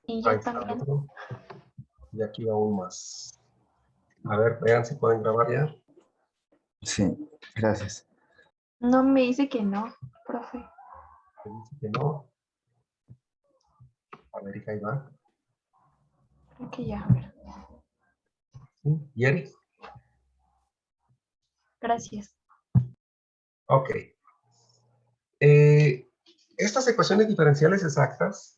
Y Ahí yo está también. otro. Y aquí aún más. A ver, vean si pueden grabar ya. Sí, gracias. No me dice que no, profe. Me dice que no. A ver, hija, ahí va. Creo que ya, a ver. ¿Sí? ¿Y Eric? Gracias. Ok. Estas ecuaciones diferenciales exactas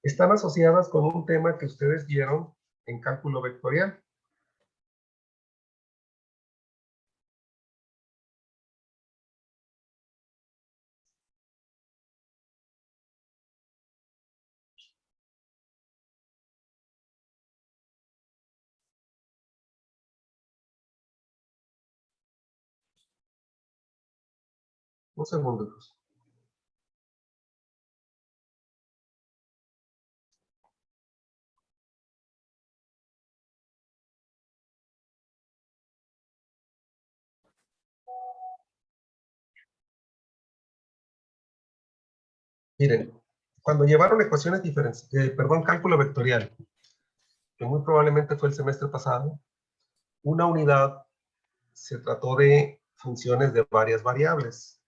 están asociadas con un tema que ustedes vieron en cálculo vectorial. Un segundo. Miren, cuando llevaron ecuaciones diferenciales, cálculo vectorial, que muy probablemente fue el semestre pasado, una unidad se trató de funciones de varias variables.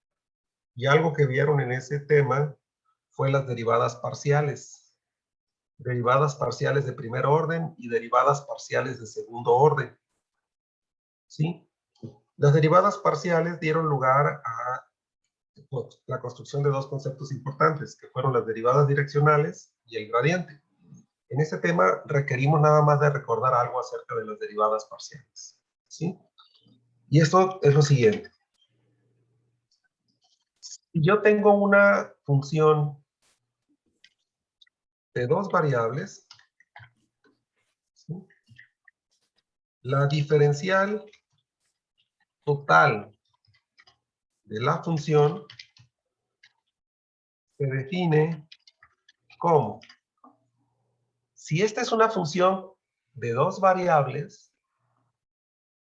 Y algo que vieron en ese tema fue las derivadas parciales. Derivadas parciales de primer orden y derivadas parciales de segundo orden. ¿Sí? Las derivadas parciales dieron lugar a la construcción de dos conceptos importantes, que fueron las derivadas direccionales y el gradiente. En este tema requerimos nada más de recordar algo acerca de las derivadas parciales. ¿Sí? Y esto es lo siguiente. Si yo tengo una función de dos variables, ¿sí? La diferencial total de la función se define como, si esta es una función de dos variables,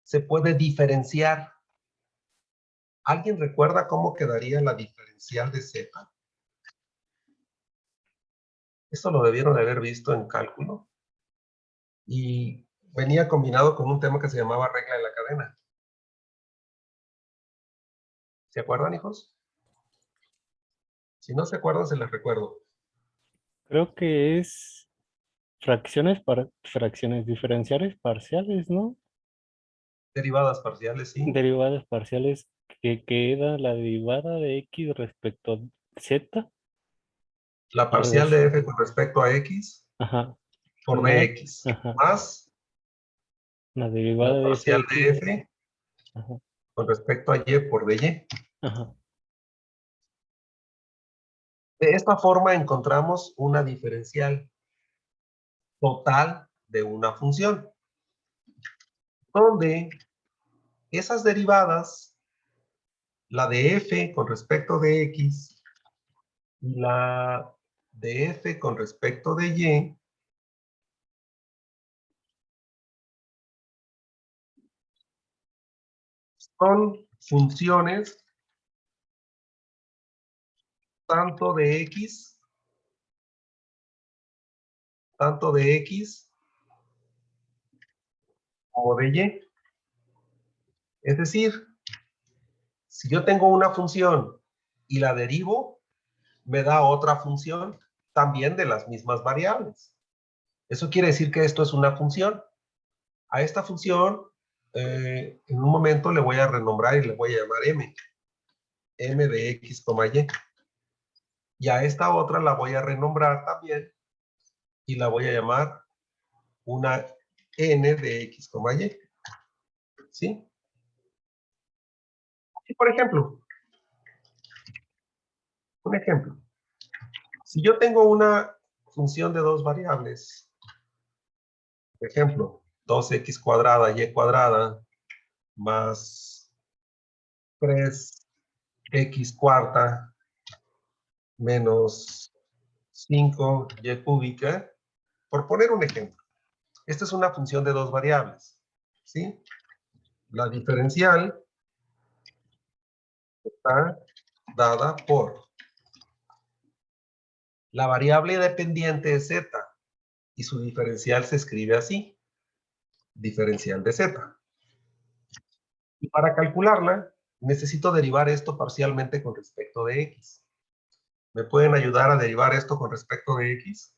se puede diferenciar. ¿Alguien recuerda cómo quedaría la diferencial de z? Esto lo debieron de haber visto en cálculo. Y venía combinado con un tema que se llamaba regla de la cadena. ¿Se acuerdan, hijos? Si no se acuerdan, se les recuerdo. Creo que es fracciones diferenciales parciales, ¿no? Derivadas parciales, sí. Derivadas parciales que queda la derivada de x respecto a z. La Al parcial revés. de f con respecto a x Ajá. por Más, dx. ajá. Más La la derivada de parcial de fx. f Ajá. con respecto a y por dy. Ajá. De esta forma encontramos una diferencial total de una función, donde esas derivadas, la de f con respecto de x y la de f con respecto de y, son funciones tanto de x como de y. Es decir, si yo tengo una función y la derivo, me da otra función también de las mismas variables. Eso quiere decir que esto es una función. A esta función, en un momento le voy a renombrar y le voy a llamar m. M de x, y. Y a esta otra la voy a renombrar también y la voy a llamar una n de x, y. ¿Sí? Y por ejemplo, un ejemplo. Si yo tengo una función de dos variables, por ejemplo, 2x cuadrada y cuadrada más 3x cuarta menos 5y cúbica, por poner un ejemplo. Esta es una función de dos variables, ¿sí? La diferencial está dada por La variable dependiente es z y su diferencial se escribe así, diferencial de z. Y para calcularla, necesito derivar esto parcialmente con respecto de x. ¿Me pueden ayudar a derivar esto con respecto de x?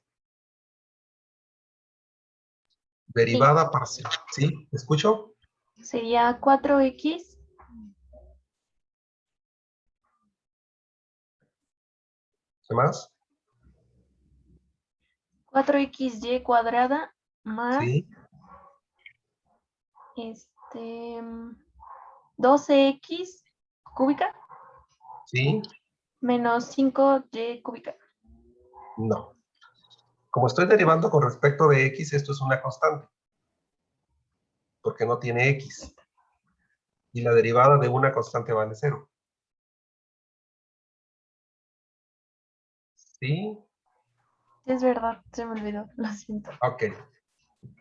Derivada parcial. ¿Sí? ¿Escucho? Sería 4x ¿Qué más? 4xy cuadrada más Sí, 12x cúbica sí, menos 5y cúbica. no. Como estoy derivando con respecto de x, esto es una constante, porque no tiene x. Y la derivada de una constante vale 0. ¿Sí? Es verdad, se me olvidó, lo siento. Ok.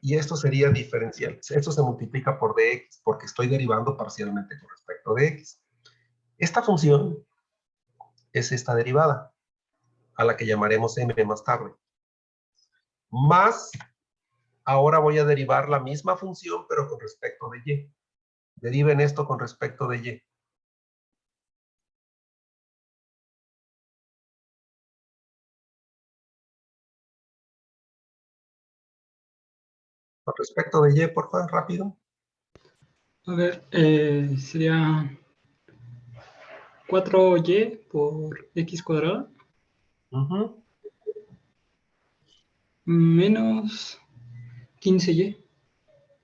Y esto sería diferencial. Esto se multiplica por dx, porque estoy derivando parcialmente con respecto de x. Esta función es esta derivada, a la que llamaremos m más tarde. Más, ahora voy a derivar la misma función, pero con respecto de y. Deriven esto con respecto de y. Con respecto de y, por favor, rápido. A ver, sería 4y por x cuadrada Ujú, menos 15y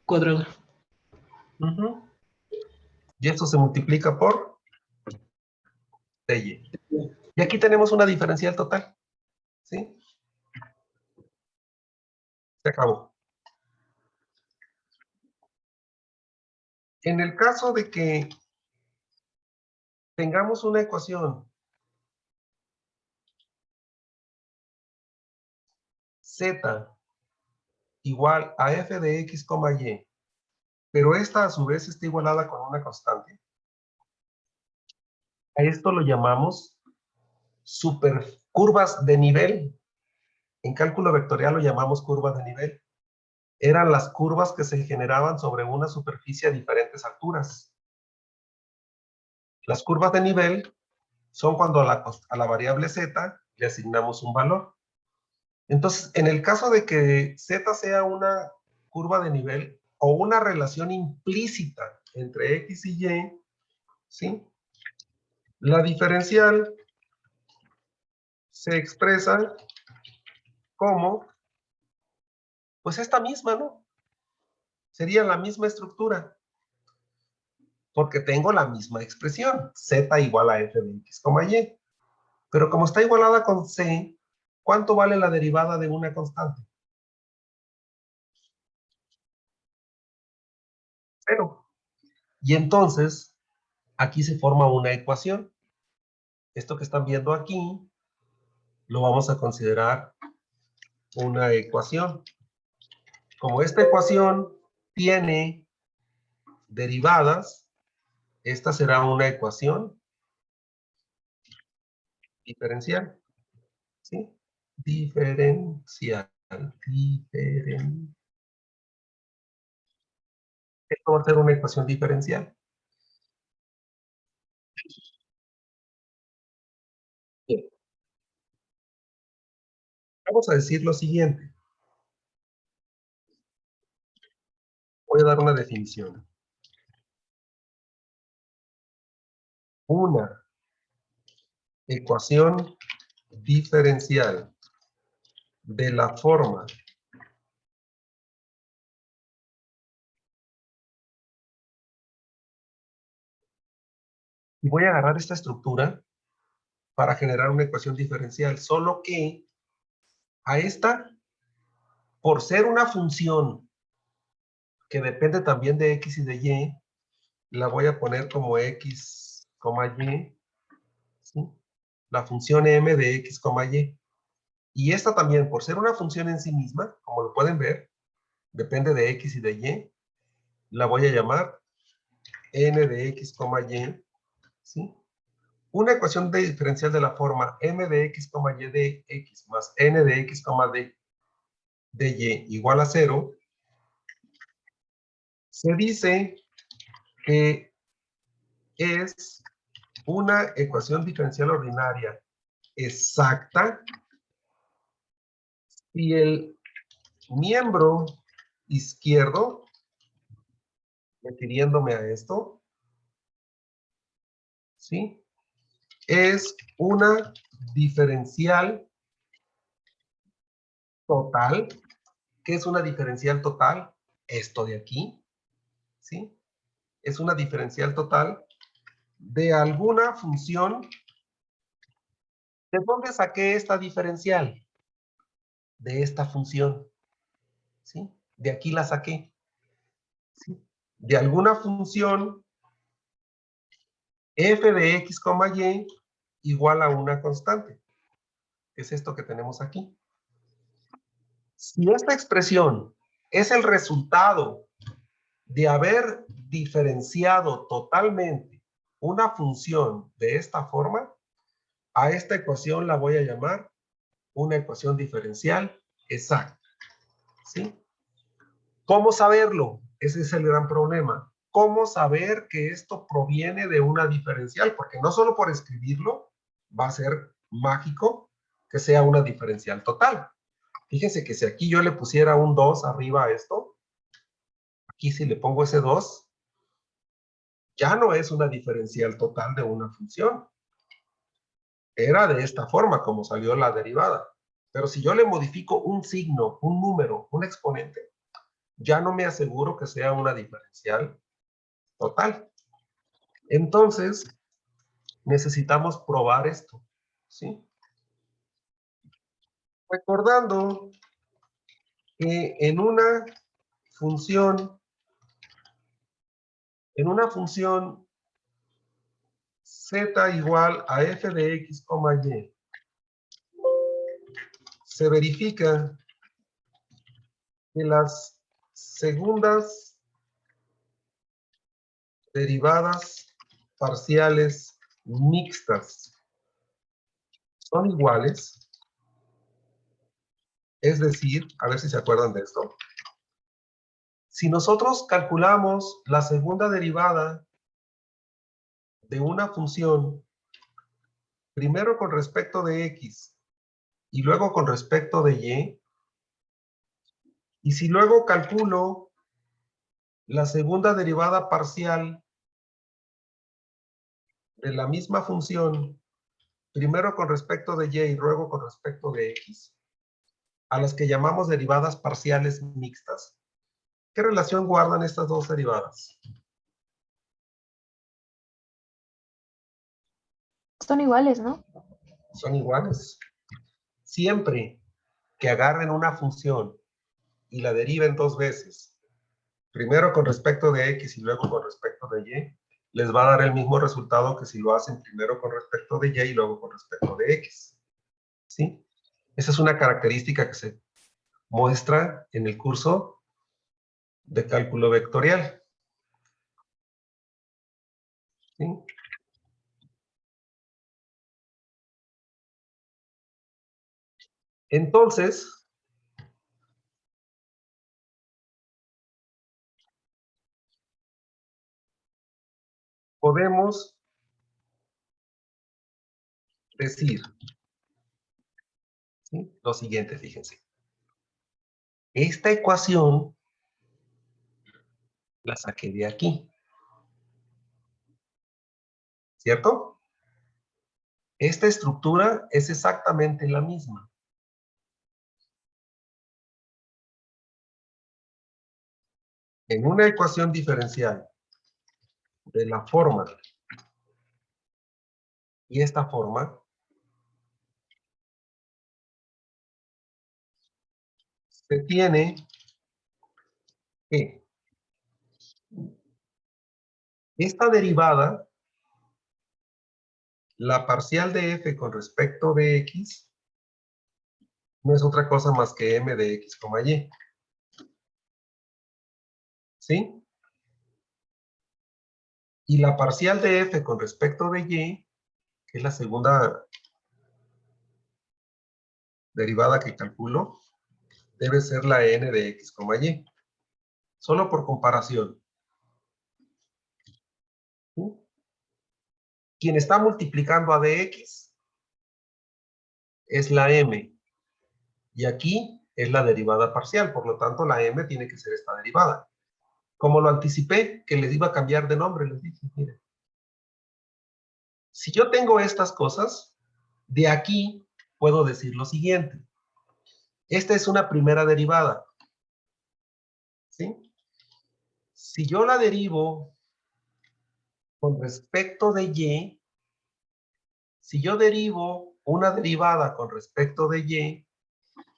cuadrada. ujú. Y esto se multiplica por dy. Y aquí tenemos una diferencial total. ¿Sí? Se acabó. En el caso de que tengamos una ecuación z igual a f de x, y, pero esta a su vez está igualada con una constante, a esto lo llamamos curvas de nivel. En cálculo vectorial lo llamamos curvas de nivel. Eran las curvas que se generaban sobre una superficie a diferentes alturas. Las curvas de nivel son cuando a la variable z le asignamos un valor. Entonces, en el caso de que z sea una curva de nivel o una relación implícita entre x y y, ¿sí? La diferencial se expresa como, pues esta misma, ¿no? Sería la misma estructura, porque tengo la misma expresión, z igual a f de x, y. Pero como está igualada con c, ¿cuánto vale la derivada de una constante? 0. Y entonces, aquí se forma una ecuación. Esto que están viendo aquí, lo vamos a considerar una ecuación. Como esta ecuación tiene derivadas, esta será una ecuación diferencial. ¿Sí? Diferencial. Esto va a ser una ecuación diferencial. Bien. Vamos a decir lo siguiente. Voy a dar una definición. Una ecuación diferencial de la forma y voy a agarrar esta estructura para generar una ecuación diferencial, solo que a esta, por ser una función que depende también de x y de y, la voy a poner como x, y, ¿sí? La función m de x, y. Y esta también, por ser una función en sí misma, como lo pueden ver, depende de x y de y, la voy a llamar n de x, y, ¿sí? una ecuación diferencial de la forma m de x, y de x más n de x, de y igual a 0, se dice que es una ecuación diferencial ordinaria exacta si el miembro izquierdo, refiriéndome a esto, ¿sí?, es una diferencial total. ¿Qué es una diferencial total? Esto de aquí, ¿sí? Es una diferencial total de alguna función. ¿De dónde saqué esta diferencial? De esta función, ¿sí? De aquí la saqué, ¿sí? De alguna función f de x, y igual a una constante. Es esto que tenemos aquí. Si esta expresión es el resultado de haber diferenciado totalmente una función de esta forma, a esta ecuación la voy a llamar una ecuación diferencial exacta, ¿sí? ¿Cómo saberlo? Ese es el gran problema. ¿Cómo saber que esto proviene de una diferencial? Porque no solo por escribirlo va a ser mágico que sea una diferencial total. Fíjense que si aquí yo le pusiera un 2 arriba a esto, aquí si le pongo ese 2, ya no es una diferencial total de una función. Era de esta forma como salió la derivada. Pero si yo le modifico un signo, un número, un exponente, ya no me aseguro que sea una diferencial total. Entonces, necesitamos probar esto, ¿sí? Recordando que en una función z igual a f de x, y, se verifica que las segundas derivadas parciales mixtas son iguales. Es decir, a ver si se acuerdan de esto. Si nosotros calculamos la segunda derivada de una función, primero con respecto de x y luego con respecto de y si luego calculo la segunda derivada parcial de la misma función, primero con respecto de y luego con respecto de x, a las que llamamos derivadas parciales mixtas, ¿qué relación guardan estas dos derivadas? Son iguales, ¿no? Son iguales. Siempre que agarren una función y la deriven dos veces, primero con respecto de x y luego con respecto de y, les va a dar el mismo resultado que si lo hacen primero con respecto de y luego con respecto de x. ¿Sí? Esa es una característica que se muestra en el curso de cálculo vectorial. ¿Sí? Entonces, podemos decir, ¿sí?, lo siguiente, fíjense. Esta ecuación la saqué de aquí, ¿cierto? Esta estructura es exactamente la misma. En una ecuación diferencial de la forma y esta forma, se tiene que esta derivada, la parcial de f con respecto de x, no es otra cosa más que m de x, y. ¿Sí? Y la parcial de f con respecto de y que es la segunda derivada que calculo, debe ser la n de x, y. Solo por comparación. ¿Sí? Quien está multiplicando a dx es la m. Y aquí es la derivada parcial, por lo tanto la m tiene que ser esta derivada. Como lo anticipé, que les iba a cambiar de nombre, les dije, miren. Si yo tengo estas cosas, de aquí puedo decir lo siguiente. Esta es una primera derivada. ¿Sí? Si yo la derivo con respecto de y, si yo derivo una derivada con respecto de y,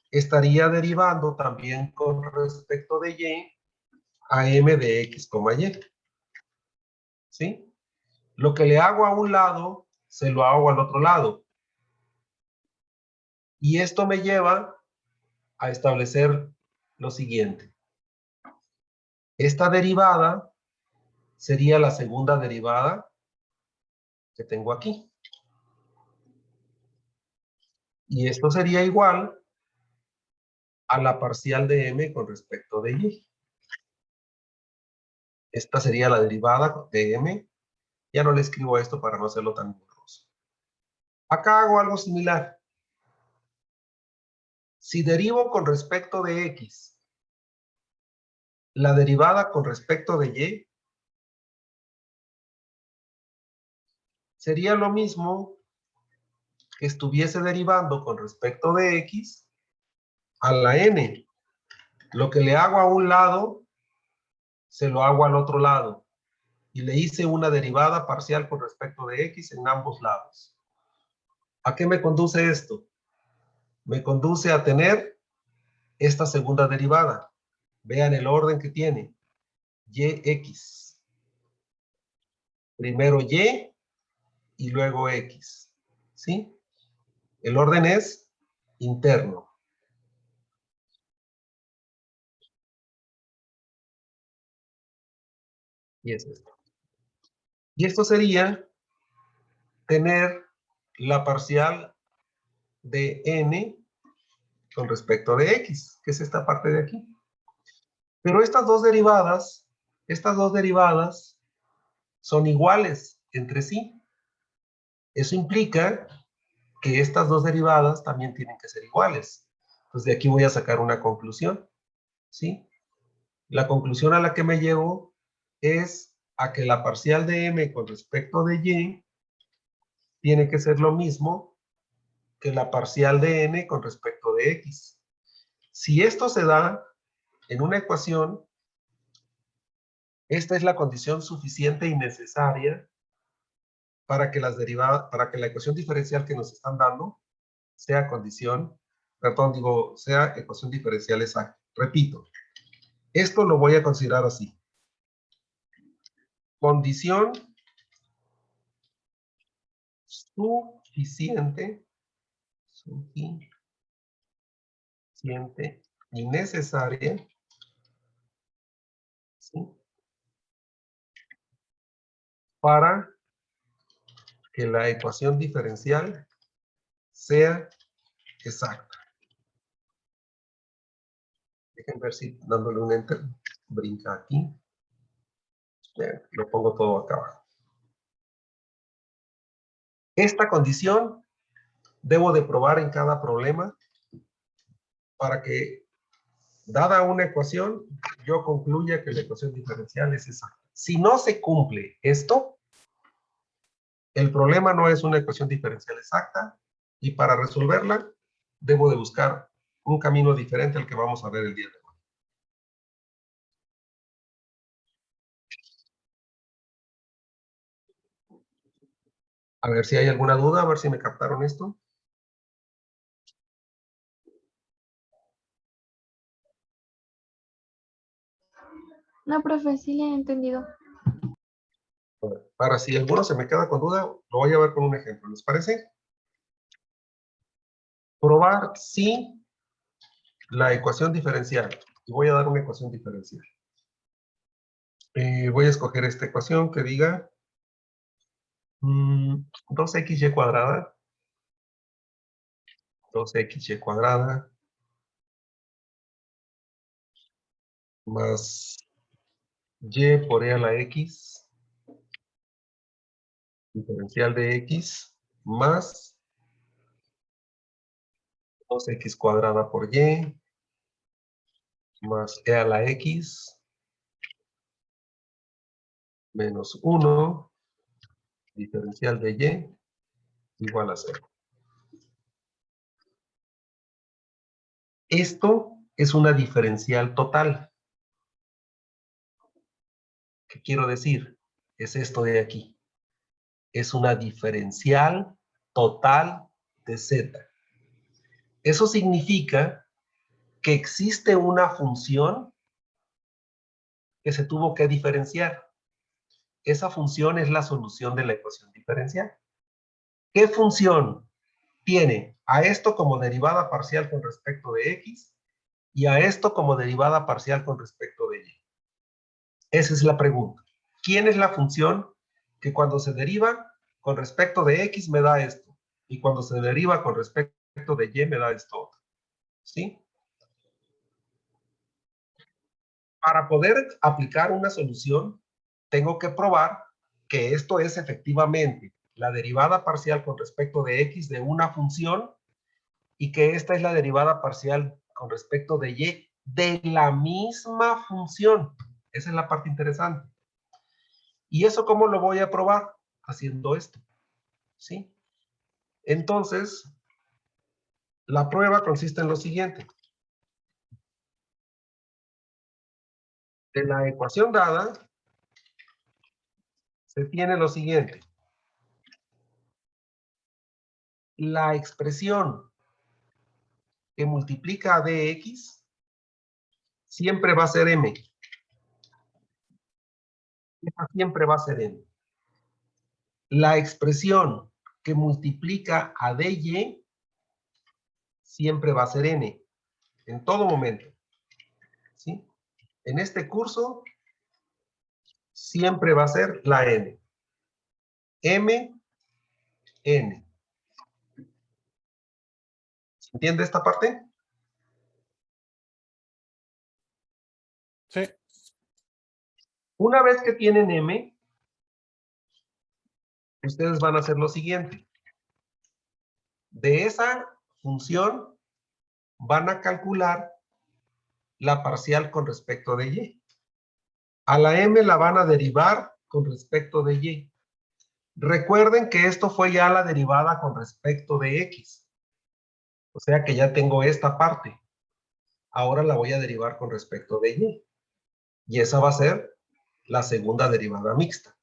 estaría derivando también con respecto de y a m de x, y. ¿Sí? Lo que le hago a un lado, se lo hago al otro lado. Y esto me lleva a establecer lo siguiente. Esta derivada sería la segunda derivada que tengo aquí. Y esto sería igual a la parcial de m con respecto de y. Esta sería la derivada de m. Ya no le escribo esto para no hacerlo tan borroso. Acá hago algo similar. Si derivo con respecto de x, la derivada con respecto de y, sería lo mismo que estuviese derivando con respecto de x a la n. Lo que le hago a un lado, se lo hago al otro lado. Y le hice una derivada parcial con respecto de x en ambos lados. ¿A qué me conduce esto? Me conduce a tener esta segunda derivada. Vean el orden que tiene. Yx. Primero y y luego x. ¿Sí? El orden es interno. Y es esto. Y esto sería tener la parcial de n con respecto de x, que es esta parte de aquí. Pero estas dos derivadas son iguales entre sí. Eso implica que estas dos derivadas también tienen que ser iguales. Entonces de aquí voy a sacar una conclusión, ¿sí? La conclusión a la que me llevo es a que la parcial de m con respecto de y tiene que ser lo mismo que la parcial de n con respecto de x. Si esto se da en una ecuación, esta es la condición suficiente y necesaria para que para que la ecuación diferencial que nos están dando sea sea ecuación diferencial exacta. Repito, esto lo voy a considerar así. Condición suficiente y necesaria, ¿sí?, para que la ecuación diferencial sea exacta. Dejen ver si dándole un enter brinca aquí. Bien, lo pongo todo acá abajo. Esta condición debo de probar en cada problema para que, dada una ecuación, yo concluya que la ecuación diferencial es exacta. Si no se cumple esto, el problema no es una ecuación diferencial exacta, y para resolverla debo de buscar un camino diferente al que vamos a ver el día de hoy. A ver si hay alguna duda, a ver si me captaron esto. No, profe, sí le he entendido. Para si alguno se me queda con duda, lo voy a ver con un ejemplo, ¿les parece? Probar si la ecuación diferencial, y voy a dar una ecuación diferencial. Voy a escoger esta ecuación que diga 2xy cuadrada. 2xy cuadrada. Más y por e a la x. Diferencial de x. Más 2x cuadrada por y. Más e a la x. Menos 1. Diferencial de y igual a 0. Esto es una diferencial total. ¿Qué quiero decir? Es esto de aquí. Es una diferencial total de z. Eso significa que existe una función que se tuvo que diferenciar. Esa función es la solución de la ecuación diferencial. ¿Qué función tiene a esto como derivada parcial con respecto de x y a esto como derivada parcial con respecto de y? Esa es la pregunta. ¿Quién es la función que cuando se deriva con respecto de x me da esto? Y cuando se deriva con respecto de y me da esto otro. ¿Sí? Para poder aplicar una solución, tengo que probar que esto es efectivamente la derivada parcial con respecto de x de una función y que esta es la derivada parcial con respecto de y de la misma función. Esa es la parte interesante. ¿Y eso cómo lo voy a probar? Haciendo esto. ¿Sí? Entonces, la prueba consiste en lo siguiente. De la ecuación dada, se tiene lo siguiente. La expresión que multiplica a dx siempre va a ser m. Esa siempre va a ser m. La expresión que multiplica a dy siempre va a ser n. En todo momento. ¿Sí? En este curso siempre va a ser la n. m, n. ¿Se entiende esta parte? Sí. Una vez que tienen m, ustedes van a hacer lo siguiente. De esa función van a calcular la parcial con respecto de y. A la m la van a derivar con respecto de y. Recuerden que esto fue ya la derivada con respecto de x. O sea que ya tengo esta parte. Ahora la voy a derivar con respecto de y. Y esa va a ser la segunda derivada mixta.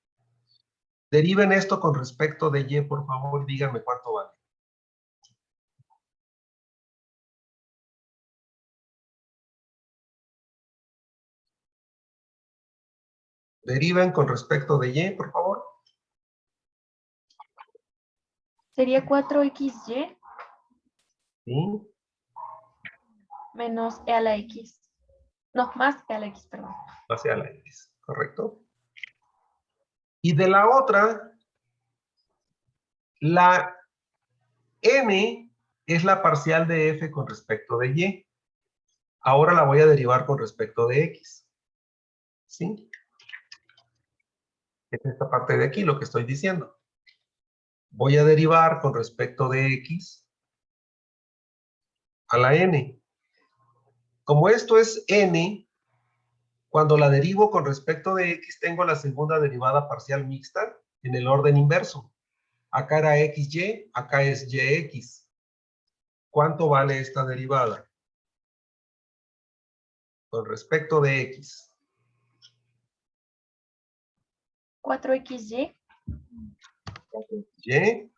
Deriven esto con respecto de y, por favor, díganme cuánto vale. Deriven con respecto de y, por favor. Sería 4xy ¿Sí? menos e a la x. No, más e a la x, perdón. Hacia la x, ¿correcto? Y de la otra, la n es la parcial de f con respecto de y. Ahora la voy a derivar con respecto de x. ¿Sí? Es esta parte de aquí lo que estoy diciendo. Voy a derivar con respecto de x a la n. Como esto es n, cuando la derivo con respecto de x, tengo la segunda derivada parcial mixta en el orden inverso. Acá era xy, acá es yx. ¿Cuánto vale esta derivada? Con respecto de x. 4xy Y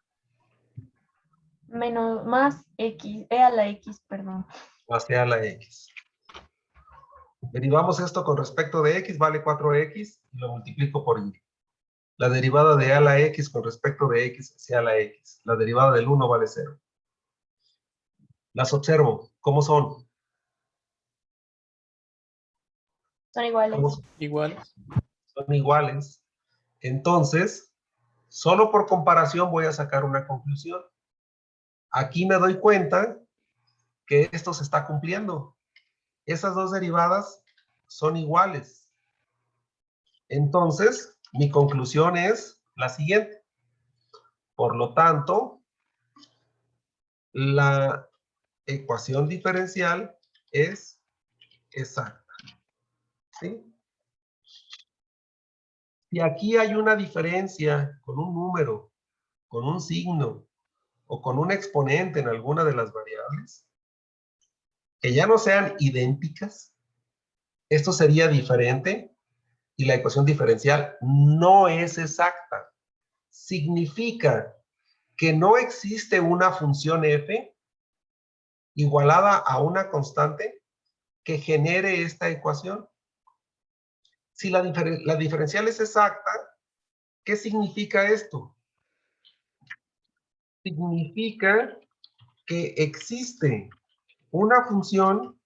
menos más x, e a la x, perdón. hacia la x. Derivamos esto con respecto de x, vale 4x, y lo multiplico por y. La derivada de a la x con respecto de x hacia la x. La derivada del 1 vale 0. Las observo. ¿Cómo son? Son iguales. ¿Cómo son? Igual. Son iguales. Entonces, Solo por comparación voy a sacar una conclusión. Aquí me doy cuenta que esto se está cumpliendo. Esas dos derivadas son iguales. Entonces, mi conclusión es la siguiente. Por lo tanto, la ecuación diferencial es exacta. ¿Sí? Si aquí hay una diferencia con un número, con un signo o con un exponente en alguna de las variables, que ya no sean idénticas, esto sería diferente y la ecuación diferencial no es exacta. Significa que no existe una función f igualada a una constante que genere esta ecuación. Si la diferencial es exacta, ¿qué significa esto? Significa que existe una función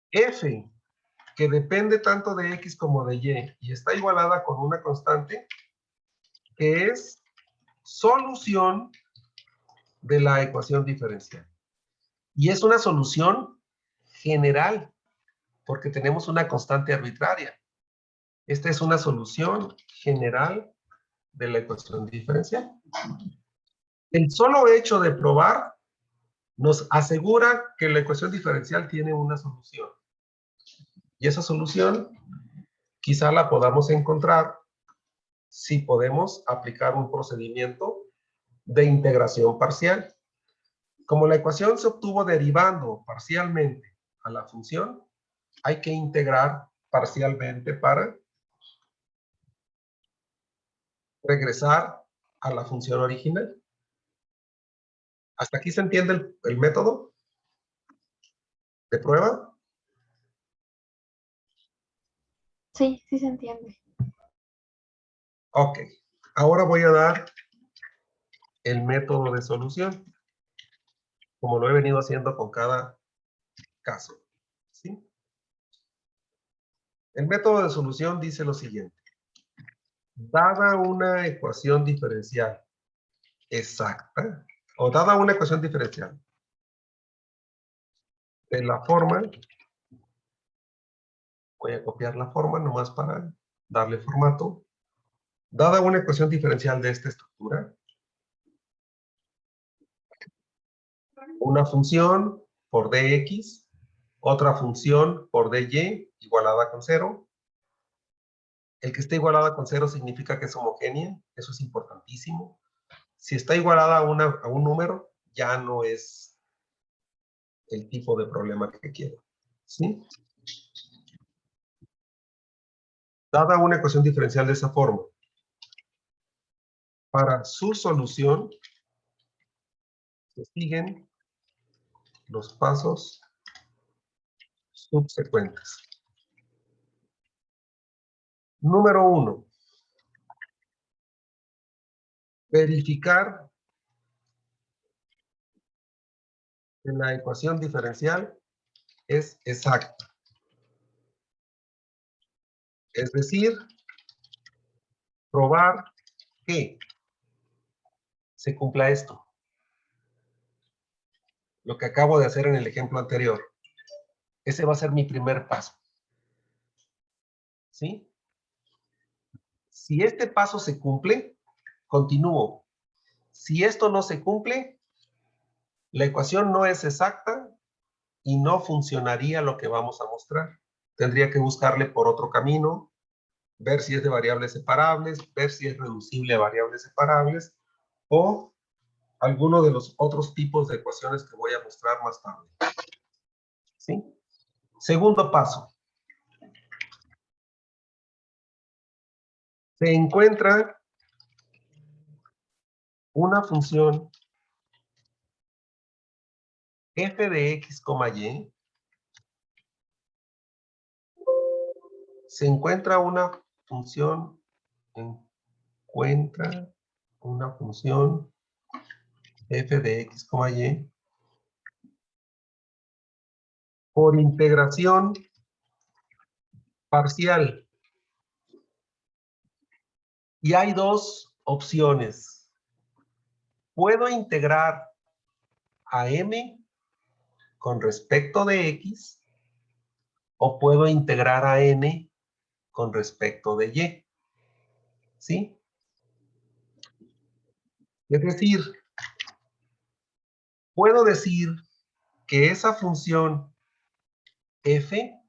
f que depende tanto de x como de y está igualada con una constante que es solución de la ecuación diferencial. Y es una solución general, porque tenemos una constante arbitraria. Esta es una solución general de la ecuación diferencial. El solo hecho de probar nos asegura que la ecuación diferencial tiene una solución. Y esa solución quizá la podamos encontrar si podemos aplicar un procedimiento de integración parcial. Como la ecuación se obtuvo derivando parcialmente a la función, hay que integrar parcialmente para regresar a la función original. ¿Hasta aquí se entiende el método de prueba? Sí, sí se entiende. Ok. Ahora voy a dar el método de solución, como lo he venido haciendo con cada caso. ¿Sí? El método de solución dice lo siguiente. Dada una ecuación diferencial exacta, o dada una ecuación diferencial de la forma, voy a copiar la forma nomás para darle formato. Dada una ecuación diferencial de esta estructura, una función por dx, otra función por dy igualada con 0. El que esté igualada con 0 significa que es homogénea, eso es importantísimo. Si está igualada a un número, ya no es el tipo de problema que quiero. ¿Sí? Dada una ecuación diferencial de esa forma, para su solución se siguen los pasos subsecuentes. Número 1. Verificar que la ecuación diferencial es exacta. Es decir, probar que se cumpla esto. Lo que acabo de hacer en el ejemplo anterior. Ese va a ser mi primer paso. ¿Sí? Si este paso se cumple, continúo. Si esto no se cumple, la ecuación no es exacta y no funcionaría lo que vamos a mostrar. Tendría que buscarle por otro camino, ver si es de variables separables, ver si es reducible a variables separables o alguno de los otros tipos de ecuaciones que voy a mostrar más tarde. ¿Sí? Segundo paso. Se encuentra una función f de x, y. Se encuentra una función, f de x, y por integración parcial. Y hay dos opciones. Puedo integrar a m con respecto de x o puedo integrar a n con respecto de y. ¿Sí? Es decir, puedo decir que esa función f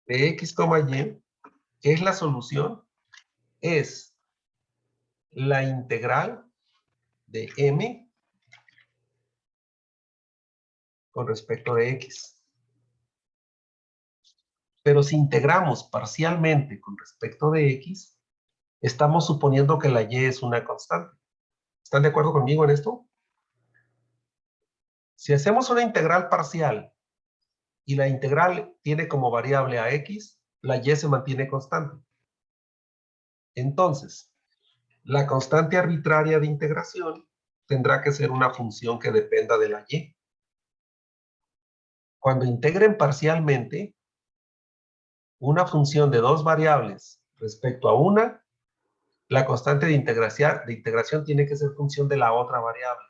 de x, y es la solución, es la integral de m con respecto de x. Pero si integramos parcialmente con respecto de x, estamos suponiendo que la y es una constante. ¿Están de acuerdo conmigo en esto? Si hacemos una integral parcial y la integral tiene como variable a x, la y se mantiene constante. Entonces, la constante arbitraria de integración tendrá que ser una función que dependa de la y. Cuando integren parcialmente, una función de dos variables respecto a una, la constante de integración tiene que ser función de la otra variable.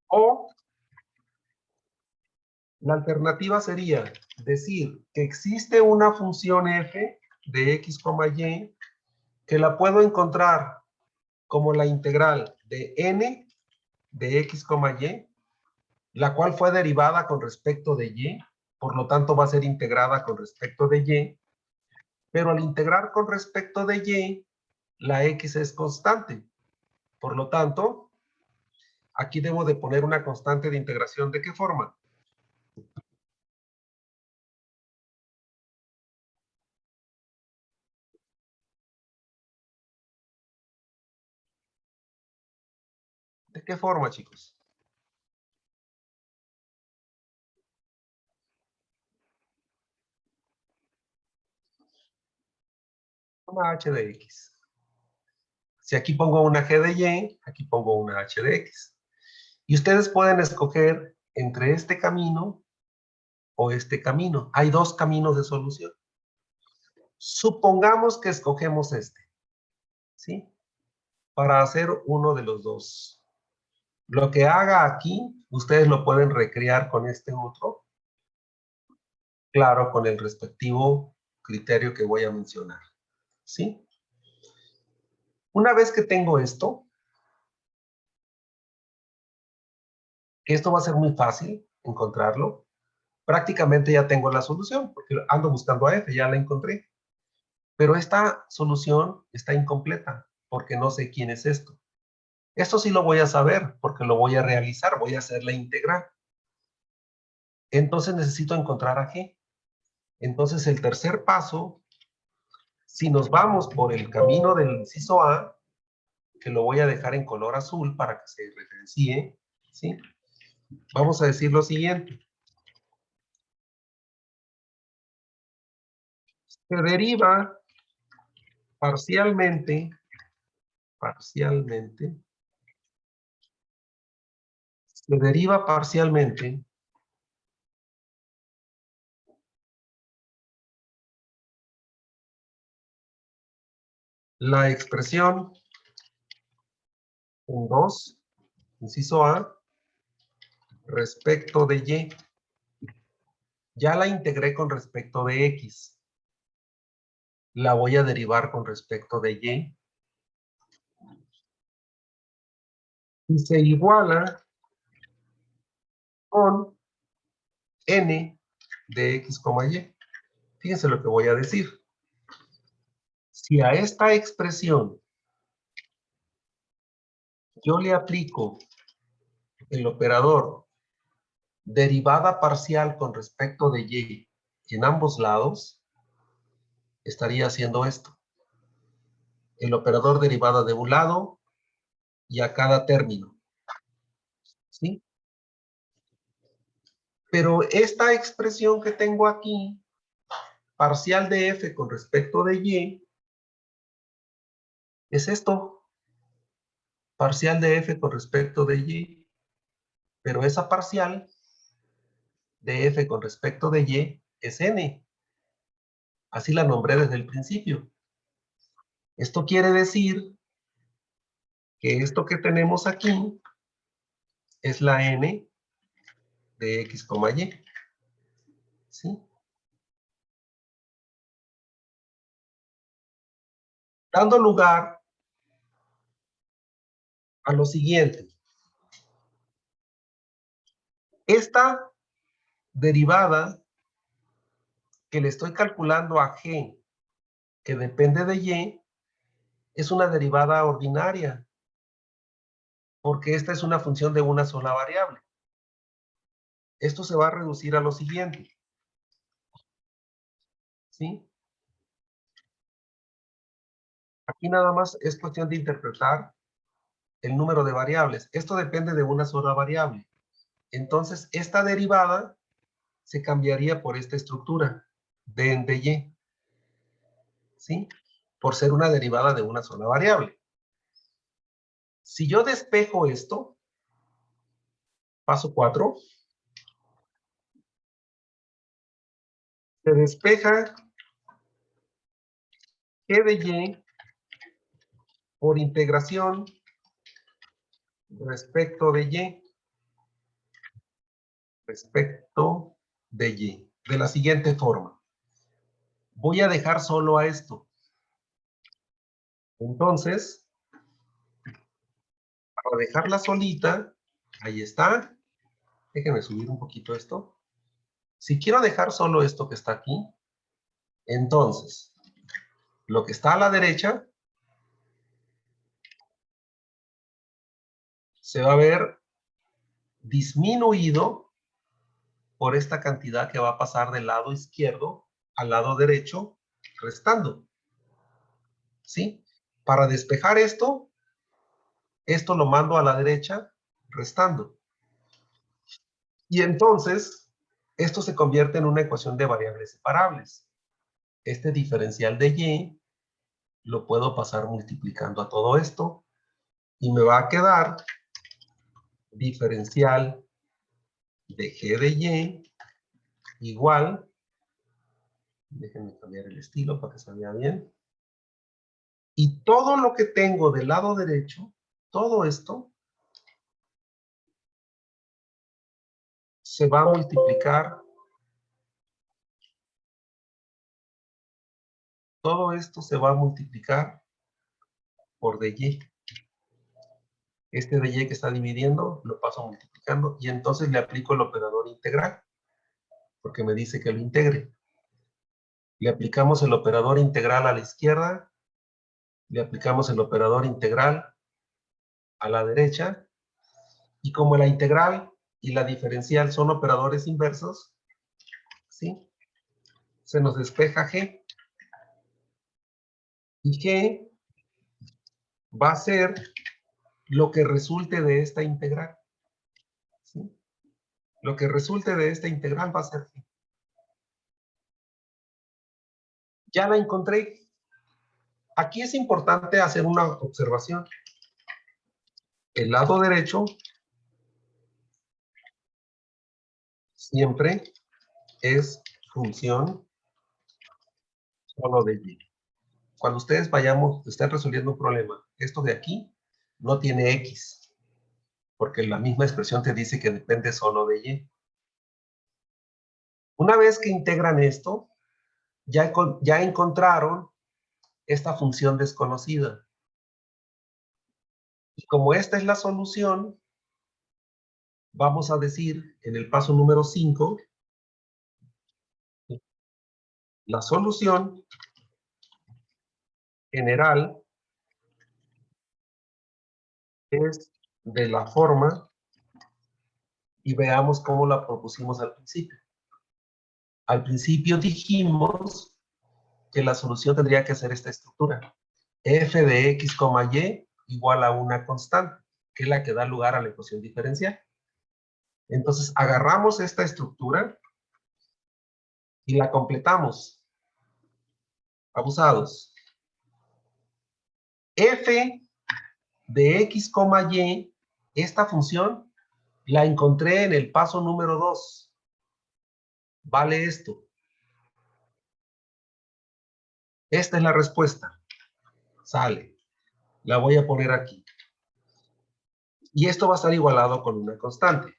O la alternativa sería decir que existe una función f de x, y que la puedo encontrar como la integral de n de x, y, la cual fue derivada con respecto de y, por lo tanto va a ser integrada con respecto de y, pero al integrar con respecto de y, la x es constante. Por lo tanto, aquí debo de poner una constante de integración. ¿De qué forma? ¿De qué forma, chicos? Una h de x. Si aquí pongo una g de y, aquí pongo una h de x. Y ustedes pueden escoger entre este camino o este camino. Hay dos caminos de solución. Supongamos que escogemos este, ¿sí? Para hacer uno de los dos. Lo que haga aquí, ustedes lo pueden recrear con este otro. Claro, con el respectivo criterio que voy a mencionar, ¿sí? Una vez que tengo esto, que esto va a ser muy fácil encontrarlo, prácticamente ya tengo la solución, porque ando buscando a f, ya la encontré. Pero esta solución está incompleta, porque no sé quién es esto. Esto sí lo voy a saber, porque lo voy a realizar, voy a hacer la integral. Entonces necesito encontrar a g. Entonces el tercer paso, si nos vamos por el camino del inciso A, que lo voy a dejar en color azul para que se referencie, ¿sí? Vamos a decir lo siguiente. Se deriva parcialmente, se deriva parcialmente la expresión en 2, inciso A, respecto de y. Ya la integré con respecto de x. La voy a derivar con respecto de y. Y se iguala con n de x, y. Fíjense lo que voy a decir. Si a esta expresión yo le aplico el operador derivada parcial con respecto de y en ambos lados, estaría haciendo esto. El operador derivada de un lado y a cada término. ¿Sí? Pero esta expresión que tengo aquí, parcial de f con respecto de y, es esto. Parcial de f con respecto de y. Pero esa parcial de f con respecto de y es n. Así la nombré desde el principio. Esto quiere decir que esto que tenemos aquí es la n de x, y. ¿Sí? Dando lugar a lo siguiente. Esta derivada que le estoy calculando a g, que depende de y, es una derivada ordinaria, porque esta es una función de una sola variable. Esto se va a reducir a lo siguiente. ¿Sí? Aquí nada más es cuestión de interpretar el número de variables. Esto depende de una sola variable. Entonces, esta derivada se cambiaría por esta estructura, d en dy. ¿Sí? Por ser una derivada de una sola variable. Si yo despejo esto, paso 4, se despeja g de y por integración respecto de y. Respecto de y. De la siguiente forma. Voy a dejar solo a esto. Entonces, para dejarla solita, ahí está. Déjenme subir un poquito esto. Si quiero dejar solo esto que está aquí, entonces, lo que está a la derecha se va a ver disminuido por esta cantidad que va a pasar del lado izquierdo al lado derecho, restando. ¿Sí? Para despejar esto lo mando a la derecha, restando. Y entonces, esto se convierte en una ecuación de variables separables. Este diferencial de y lo puedo pasar multiplicando a todo esto y me va a quedar diferencial de g de y igual, déjenme cambiar el estilo para que se vea bien, y todo lo que tengo del lado derecho, todo esto, se va a multiplicar, todo esto se va a multiplicar por dy. Este dy que está dividiendo, lo paso multiplicando, y entonces le aplico el operador integral, porque me dice que lo integre. Le aplicamos el operador integral a la izquierda, le aplicamos el operador integral a la derecha, y como la integral y la diferencial son operadores inversos, ¿sí? Se nos despeja g. Y g va a ser lo que resulte de esta integral. ¿Sí? Lo que resulte de esta integral va a ser g. Ya la encontré. Aquí es importante hacer una observación. El lado derecho siempre es función solo de y. Cuando ustedes estén resolviendo un problema, esto de aquí no tiene x, porque la misma expresión te dice que depende solo de y. Una vez que integran esto, ya encontraron esta función desconocida. Y como esta es la solución, vamos a decir en el paso número 5, la solución general es de la forma, y veamos cómo la propusimos al principio. Al principio dijimos que la solución tendría que ser esta estructura. F de x, y igual a una constante, que es la que da lugar a la ecuación diferencial. Entonces, agarramos esta estructura y la completamos. Abusados. F de x, y, esta función la encontré en el paso número 2. vale esto. Esta es la respuesta. Sale. La voy a poner aquí. Y esto va a estar igualado con una constante.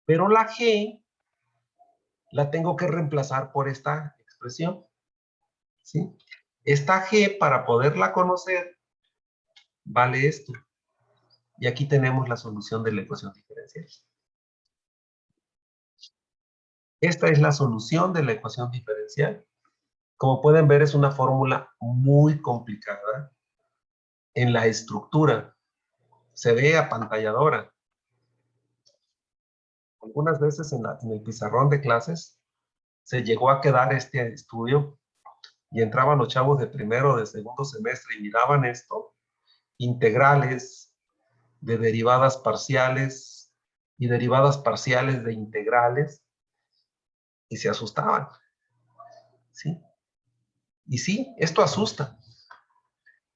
Pero la G la tengo que reemplazar por esta expresión. ¿Sí? Esta G, para poderla conocer, vale esto. Y aquí tenemos la solución de la ecuación diferencial. Esta es la solución de la ecuación diferencial. Como pueden ver, es una fórmula muy complicada en la estructura. Se ve apantalladora. Algunas veces en el pizarrón de clases se llegó a quedar este estudio y entraban los chavos de primero o de segundo semestre y miraban esto, integrales de derivadas parciales y derivadas parciales de integrales, y se asustaban. ¿Sí? Y sí, esto asusta,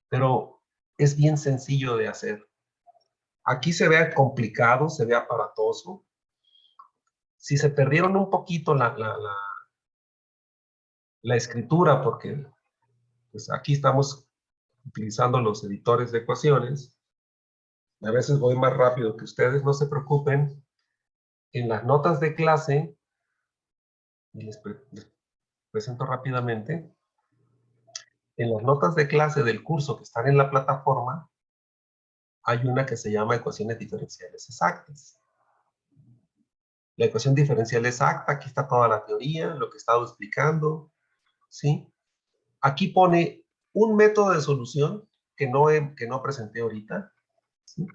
pero es bien sencillo de hacer. Aquí se ve complicado, se ve aparatoso. Si se perdieron un poquito la escritura, porque pues aquí estamos utilizando los editores de ecuaciones, a veces voy más rápido que ustedes, no se preocupen. En las notas de clase, y les presento rápidamente, en las notas de clase del curso que están en la plataforma, hay una que se llama ecuaciones diferenciales exactas. La ecuación diferencial exacta, aquí está toda la teoría, lo que he estado explicando, ¿sí? Aquí pone un método de solución que no presenté ahorita, ¿sí?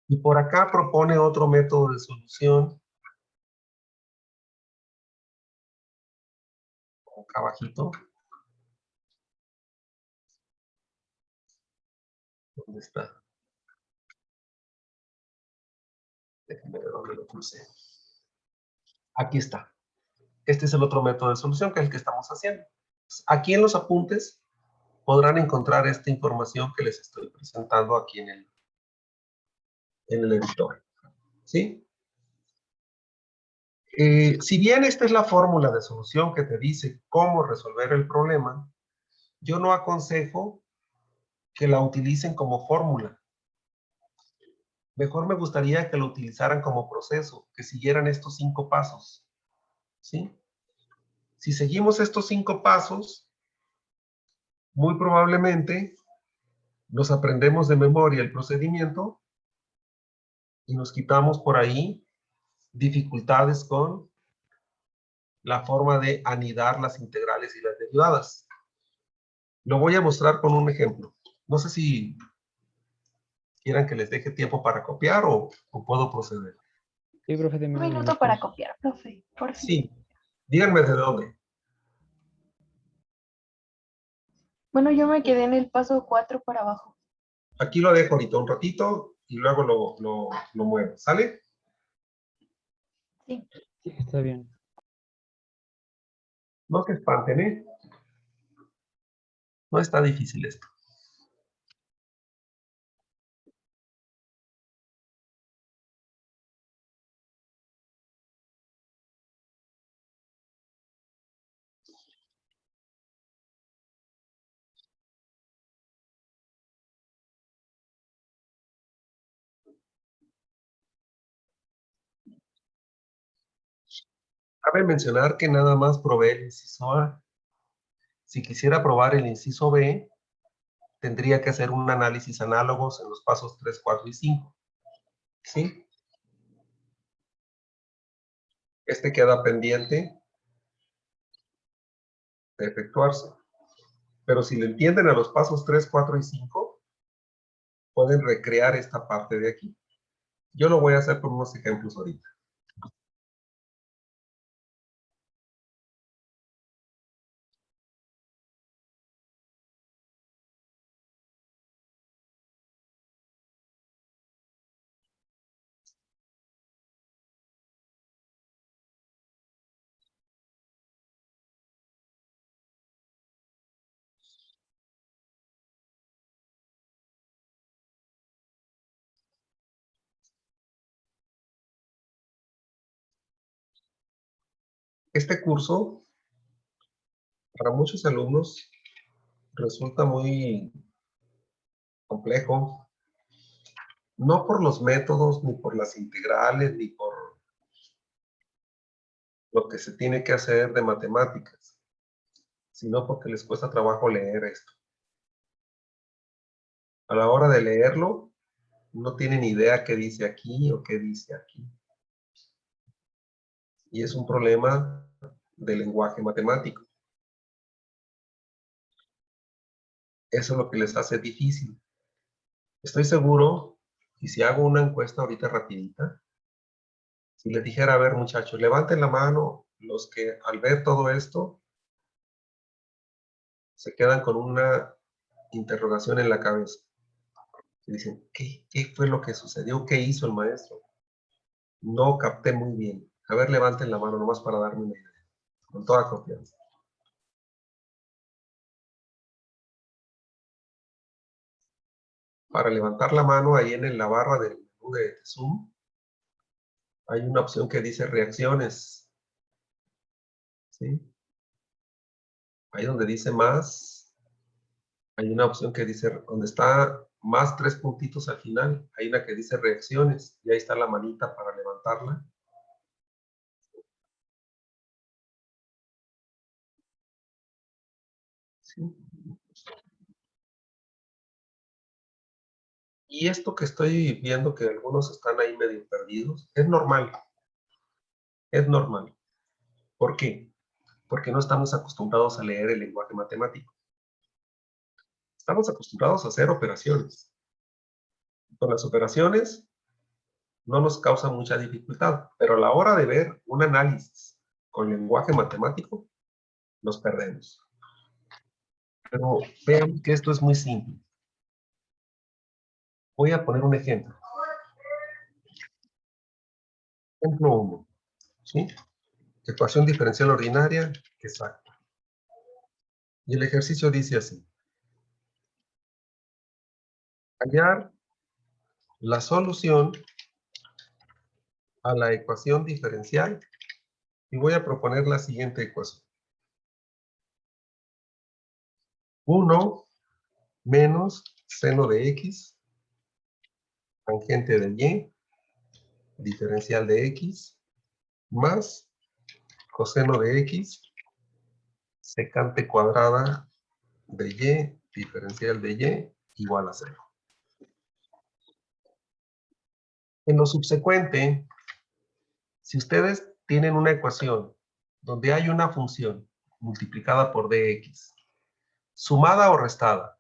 Y por acá propone otro método de solución, acá abajito. ¿Dónde está? Déjenme ver dónde lo puse. Aquí está. Este es el otro método de solución, que es el que estamos haciendo. Aquí en los apuntes podrán encontrar esta información que les estoy presentando aquí en el editor. ¿Sí? Si bien esta es la fórmula de solución que te dice cómo resolver el problema, yo no aconsejo que la utilicen como fórmula. Mejor me gustaría que lo utilizaran como proceso, que siguieran estos 5 pasos. ¿Sí? Si seguimos estos 5 pasos, muy probablemente nos aprendemos de memoria el procedimiento y nos quitamos por ahí dificultades con la forma de anidar las integrales y las derivadas. Lo voy a mostrar con un ejemplo. No sé si quieran que les deje tiempo para copiar o puedo proceder. Sí, profe, de Un un minuto minuto. para copiar, profe, por fin. Sí, díganme de dónde. Bueno, yo me quedé en el paso 4 para abajo. Aquí lo dejo ahorita un ratito y luego lo muevo. ¿Sale? Sí. Sí, está bien. No se espanten, ¿eh? No está difícil esto. Cabe mencionar que nada más probé el inciso A. Si quisiera probar el inciso B, tendría que hacer un análisis análogos en los pasos 3, 4 y 5. ¿Sí? Este queda pendiente de efectuarse. Pero si le entienden a los pasos 3, 4 y 5, pueden recrear esta parte de aquí. Yo lo voy a hacer con unos ejemplos ahorita. Este curso, para muchos alumnos, resulta muy complejo, no por los métodos, ni por las integrales, ni por lo que se tiene que hacer de matemáticas, sino porque les cuesta trabajo leer esto. A la hora de leerlo, no tienen idea qué dice aquí o qué dice aquí. Y es un problema de lenguaje matemático. Eso es lo que les hace difícil. Estoy seguro, y si hago una encuesta ahorita rapidita, si les dijera, a ver muchachos, levanten la mano los que al ver todo esto se quedan con una interrogación en la cabeza. Y dicen, ¿qué fue lo que sucedió? ¿Qué hizo el maestro? No capté muy bien. A ver, levanten la mano nomás para darme una idea, con toda confianza. Para levantar la mano, ahí en la barra del menú de Zoom, hay una opción que dice reacciones. ¿Sí? Ahí donde dice más, hay una opción que dice, donde está más 3 puntitos al final, hay una que dice reacciones, y ahí está la manita para levantarla. ¿Sí? Y esto que estoy viendo que algunos están ahí medio perdidos, es normal. Es normal. ¿Por qué? Porque no estamos acostumbrados a leer el lenguaje matemático. Estamos acostumbrados a hacer operaciones. Con las operaciones no nos causa mucha dificultad, pero a la hora de ver un análisis con lenguaje matemático, nos perdemos. Pero vean que esto es muy simple. Voy a poner un ejemplo. Ejemplo 1. ¿Sí? Ecuación diferencial ordinaria exacta. Y el ejercicio dice así. Hallar la solución a la ecuación diferencial y voy a proponer la siguiente ecuación. 1 menos seno de x, tangente de y, diferencial de x, más coseno de x, secante cuadrada de y, diferencial de y, igual a 0. En lo subsecuente, si ustedes tienen una ecuación donde hay una función multiplicada por dx, sumada o restada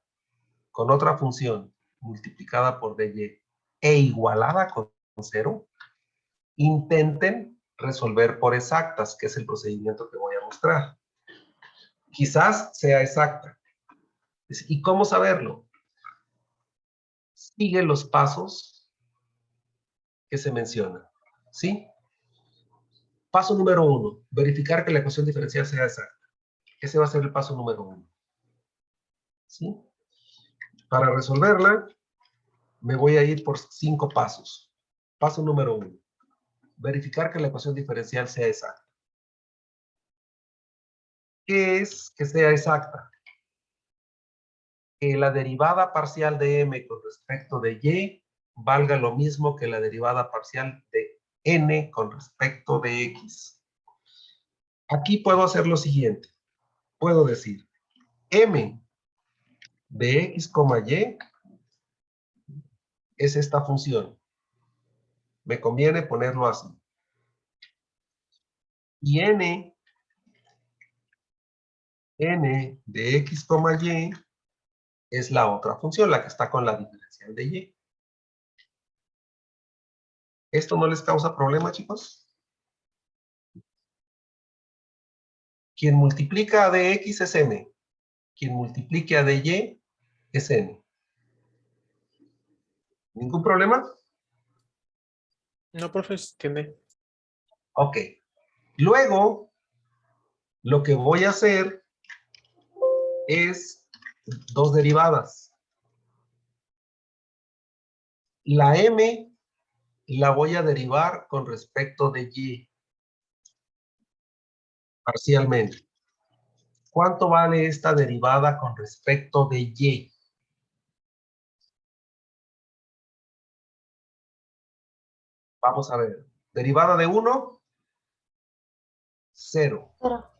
con otra función multiplicada por dy e igualada con 0, intenten resolver por exactas, que es el procedimiento que voy a mostrar. Quizás sea exacta. ¿Y cómo saberlo? Sigue los pasos que se mencionan. ¿Sí? Paso número 1, verificar que la ecuación diferencial sea exacta. Ese va a ser el paso número 1. ¿Sí? Para resolverla, me voy a ir por 5 pasos. Paso número 1, verificar que la ecuación diferencial sea exacta. ¿Qué es que sea exacta? Que la derivada parcial de m con respecto de y valga lo mismo que la derivada parcial de n con respecto de x. Aquí puedo hacer lo siguiente. Puedo decir m de x, y es esta función. Me conviene ponerlo así. Y n de x, y es la otra función, la que está con la diferencial de y. ¿Esto no les causa problema, chicos? Quien multiplica a dx es m. Quien multiplique a dy es n. ¿Ningún problema? No, profe, se entiende. Ok. Luego, lo que voy a hacer es 2 derivadas. La m la voy a derivar con respecto de y. parcialmente. ¿Cuánto vale esta derivada con respecto de y? Vamos a ver. Derivada de 1, 0. Cero.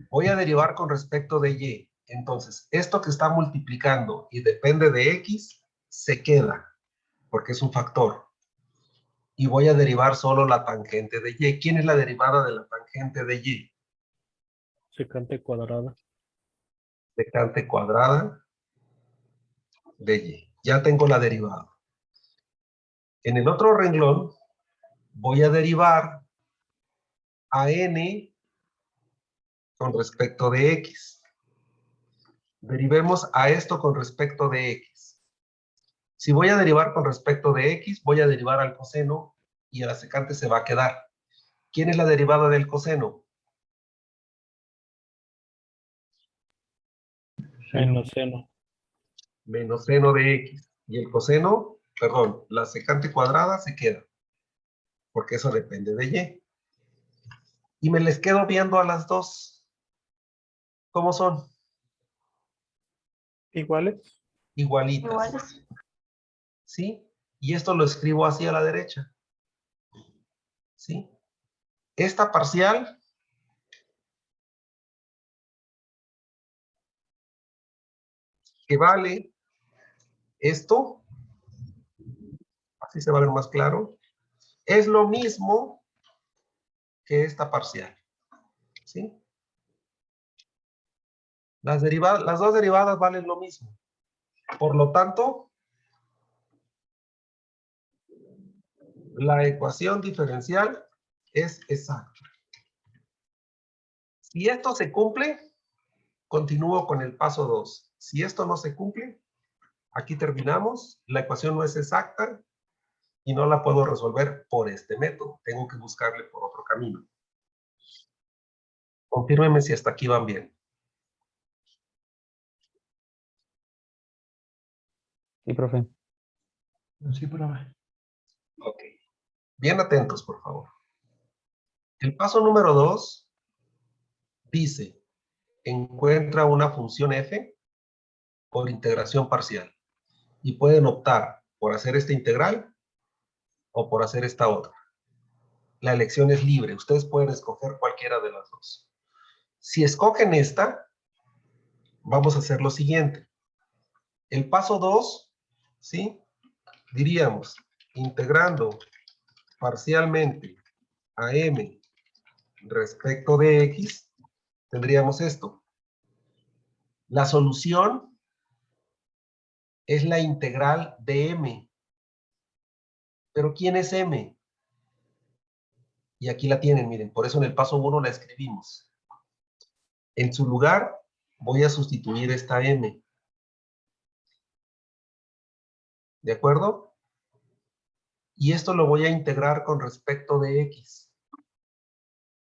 Voy a derivar con respecto de y. Entonces, esto que está multiplicando y depende de x, se queda, porque es un factor. Y voy a derivar solo la tangente de y. ¿Quién es la derivada de la tangente de y? Secante cuadrada. Secante cuadrada de y. Ya tengo la derivada. En el otro renglón, voy a derivar a n con respecto de x. Derivemos a esto con respecto de x. Si voy a derivar con respecto de x, voy a derivar al coseno y a la secante se va a quedar. ¿Quién es la derivada del coseno? Menos seno. Menos seno de x. Y el coseno, perdón, la secante cuadrada se queda, porque eso depende de y. Y me les quedo viendo a las dos. ¿Cómo son? ¿Iguales? Igualitas. Iguales. ¿Sí? Y esto lo escribo así a la derecha. ¿Sí? Esta parcial que vale esto, así se va a ver más claro, es lo mismo que esta parcial. ¿Sí? Las dos derivadas valen lo mismo. Por lo tanto, la ecuación diferencial es exacta. Si esto se cumple, continúo con el paso 2. Si esto no se cumple, aquí terminamos. La ecuación no es exacta y no la puedo resolver por este método. Tengo que buscarle por otro camino. Confírmenme si hasta aquí van bien. Sí, profe. Sí, profe. Ok. Bien atentos, por favor. El paso número 2 dice, encuentra una función f por integración parcial. Y pueden optar por hacer esta integral o por hacer esta otra. La elección es libre. Ustedes pueden escoger cualquiera de las dos. Si escogen esta, vamos a hacer lo siguiente. El paso 2, ¿sí? Diríamos, integrando parcialmente a m respecto de x, tendríamos esto. La solución es la integral de m. ¿Pero quién es m? Y aquí la tienen, miren, por eso en el paso 1 la escribimos. En su lugar voy a sustituir esta m. ¿De acuerdo? Y esto lo voy a integrar con respecto de x.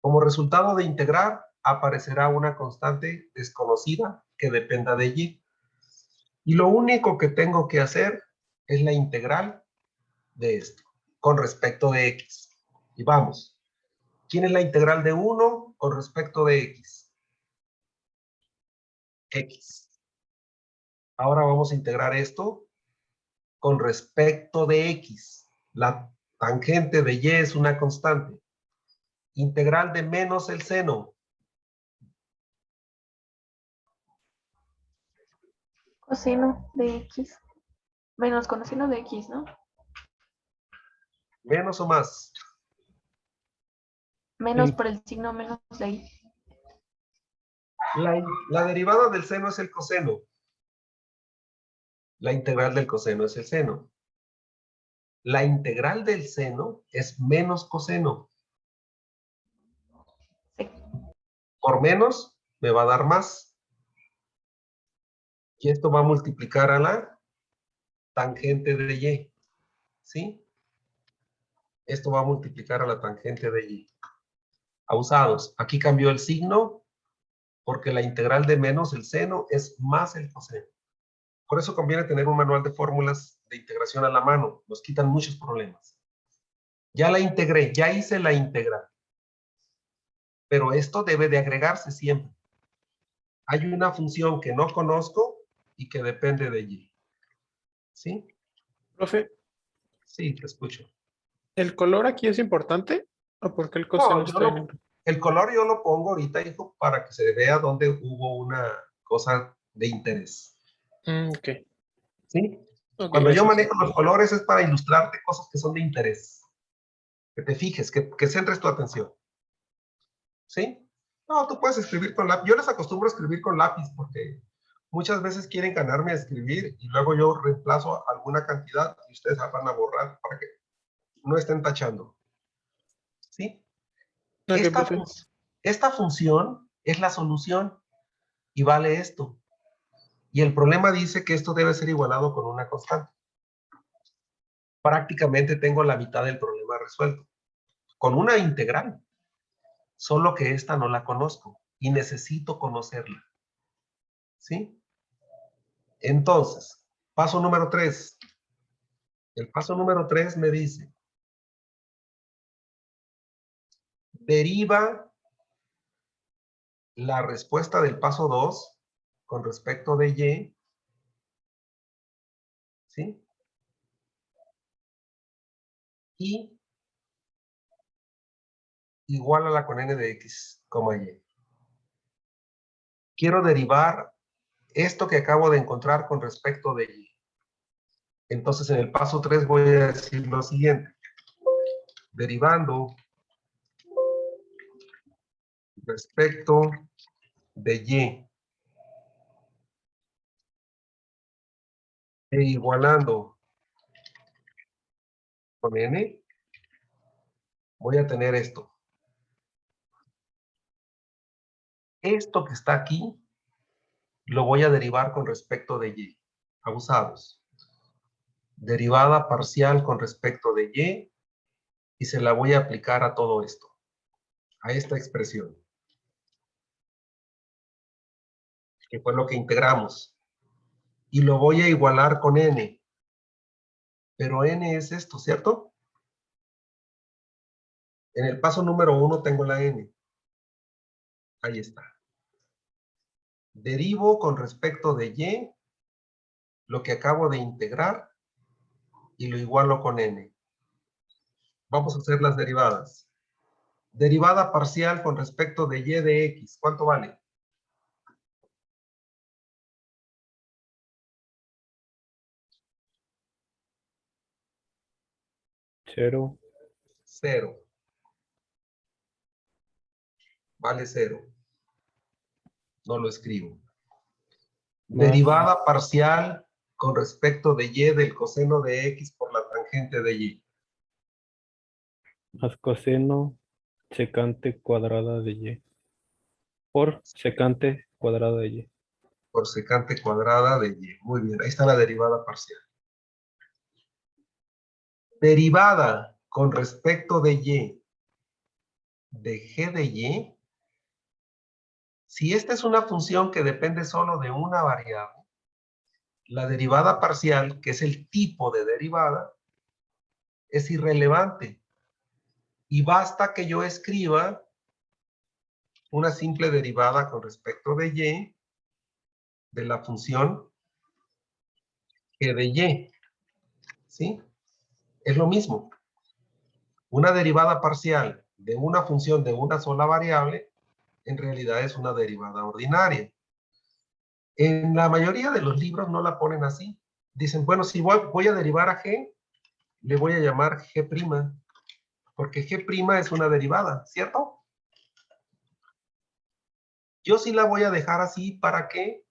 Como resultado de integrar, aparecerá una constante desconocida que dependa de y. Y lo único que tengo que hacer es la integral de esto, con respecto de x. Y vamos. ¿Quién es la integral de 1 con respecto de x? X. Ahora vamos a integrar esto con respecto de x. La tangente de y es una constante. Integral de menos el seno. Coseno de x. Menos coseno de x, ¿no? Menos o más. Menos Sí. por el signo menos de ahí. La derivada del seno es el coseno. La integral del coseno es el seno. La integral del seno es menos coseno. Sí. Por menos me va a dar más. Y esto va a multiplicar a la tangente de y. ¿Sí? Esto va a multiplicar a la tangente de y. Abusados. Aquí cambió el signo porque la integral de menos el seno es más el coseno. Por eso conviene tener un manual de fórmulas de integración a la mano. Nos quitan muchos problemas. Ya la integré, ya hice la integral. pero esto debe de agregarse siempre. Hay una función que no conozco y que depende de y. ¿Sí? Profe, Sí, te escucho. ¿el color aquí es importante? ¿O por qué el No, coseno está en el color yo lo pongo ahorita, hijo, para que se vea dónde hubo una cosa de interés. Ok. ¿Sí? Ok, Cuando yo gracias. manejo los colores es para ilustrarte cosas que son de interés. Que te fijes, que centres tu atención. ¿Sí? No, tú puedes escribir con lápiz. Yo les acostumbro a escribir con lápiz porque muchas veces quieren ganarme a escribir y luego yo reemplazo alguna cantidad y ustedes van a borrar para que no estén tachando. ¿Sí? Ok, profe. Esta función es la solución y vale esto. Y el problema dice que esto debe ser igualado con una constante. Prácticamente tengo la mitad del problema resuelto. Con una integral. Solo que esta no la conozco y necesito conocerla. ¿Sí? Entonces, paso número 3. El paso número 3 me dice, deriva la respuesta del paso 2 con respecto de y, ¿sí? Y igualala con n de x, y. Quiero derivar esto que acabo de encontrar con respecto de y. Entonces, en el paso 3 voy a decir lo siguiente. Derivando respecto de y e igualando con n, voy a tener esto. Esto que está aquí, lo voy a derivar con respecto de y. Abusados. Derivada parcial con respecto de y se la voy a aplicar a todo esto. A esta expresión. Que fue lo que integramos. Y lo voy a igualar con n. Pero n es esto, ¿cierto? En el paso número 1 tengo la n. Ahí está. Derivo con respecto de y lo que acabo de integrar y lo igualo con n. Vamos a hacer las derivadas. Derivada parcial con respecto de y de x. ¿Cuánto vale? 0. 0. Vale 0. No lo escribo. Derivada parcial con respecto de y del coseno de x por la tangente de y. Más coseno secante cuadrada de y. Por secante cuadrada de y. Por secante cuadrada de y. Muy bien, ahí está la derivada parcial. Derivada con respecto de y de g de y. Si esta es una función que depende solo de una variable, la derivada parcial, que es el tipo de derivada, es irrelevante. Y basta que yo escriba una simple derivada con respecto de y de la función g de y. ¿Sí? Es lo mismo. Una derivada parcial de una función de una sola variable, en realidad es una derivada ordinaria. En la mayoría de los libros no la ponen así. Dicen, bueno, si voy a derivar a g, le voy a llamar g', porque g' es una derivada, ¿cierto? Yo sí la voy a dejar así para que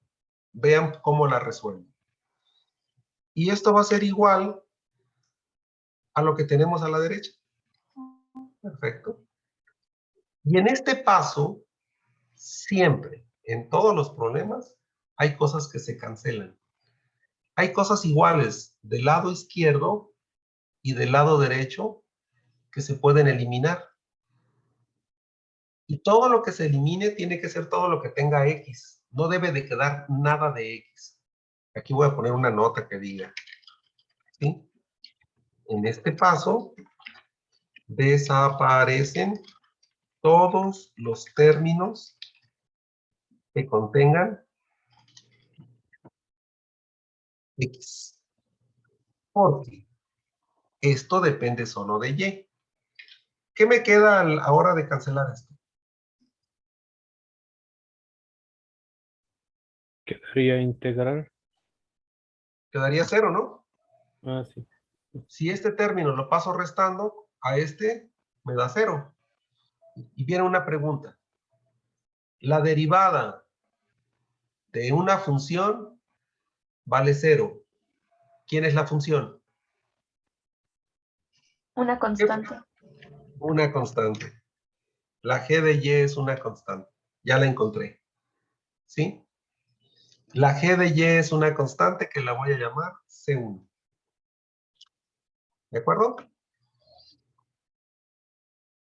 vean cómo la resuelvo. Y esto va a ser igual a lo que tenemos a la derecha. Perfecto. Y en este paso, siempre, en todos los problemas, hay cosas que se cancelan. Hay cosas iguales del lado izquierdo y del lado derecho que se pueden eliminar. Y todo lo que se elimine tiene que ser todo lo que tenga X. No debe de quedar nada de X. Aquí voy a poner una nota que diga, ¿sí? En este paso, desaparecen todos los términos que contengan X. Porque esto depende solo de Y. ¿Qué me queda a la hora de cancelar esto? Quedaría integrar. Quedaría 0, ¿no? Ah, sí. Si este término lo paso restando, a este me da 0. Y viene una pregunta. La derivada de una función vale 0. ¿Quién es la función? Una constante. Una constante. La g de y es una constante. Ya la encontré. ¿Sí? La g de y es una constante que la voy a llamar C1. ¿De acuerdo?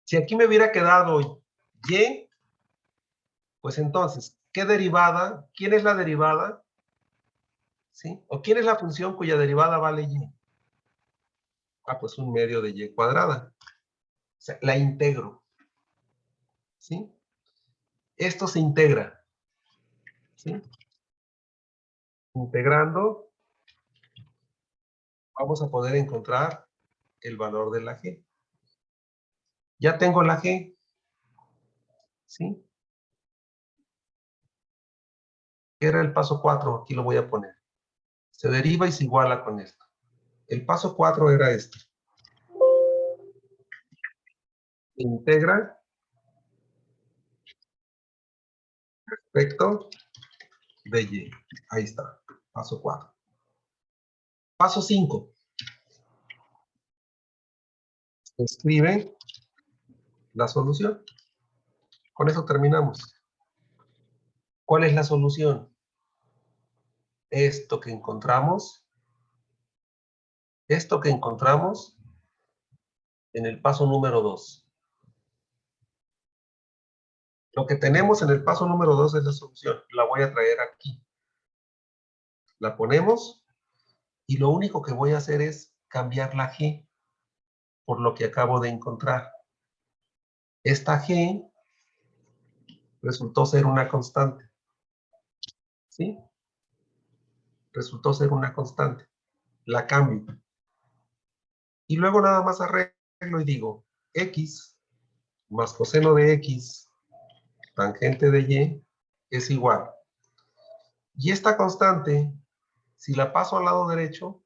Si aquí me hubiera quedado y, pues entonces, ¿qué derivada? ¿Quién es la derivada? ¿Sí? ¿O quién es la función cuya derivada vale y? Ah, pues un medio de y cuadrada. O sea, la integro. ¿Sí? Esto se integra. ¿Sí? Integrando, vamos a poder encontrar el valor de la g. Ya tengo la g. ¿Sí? ¿Qué era el paso 4? Aquí lo voy a poner. Se deriva y se iguala con esto. El paso 4 era este. Integra respecto de y. Ahí está. Paso 4. Paso 5. Escribe la solución. Con eso terminamos. ¿Cuál es la solución? Esto que encontramos en el paso número 2. Lo que tenemos en el paso número 2 es la solución. La voy a traer aquí. La ponemos y lo único que voy a hacer es cambiar la g por lo que acabo de encontrar. Esta g resultó ser una constante. ¿Sí? Resultó ser una constante. La cambio. Y luego nada más arreglo y digo x más coseno de x tangente de y es igual. Y esta constante, si la paso al lado derecho,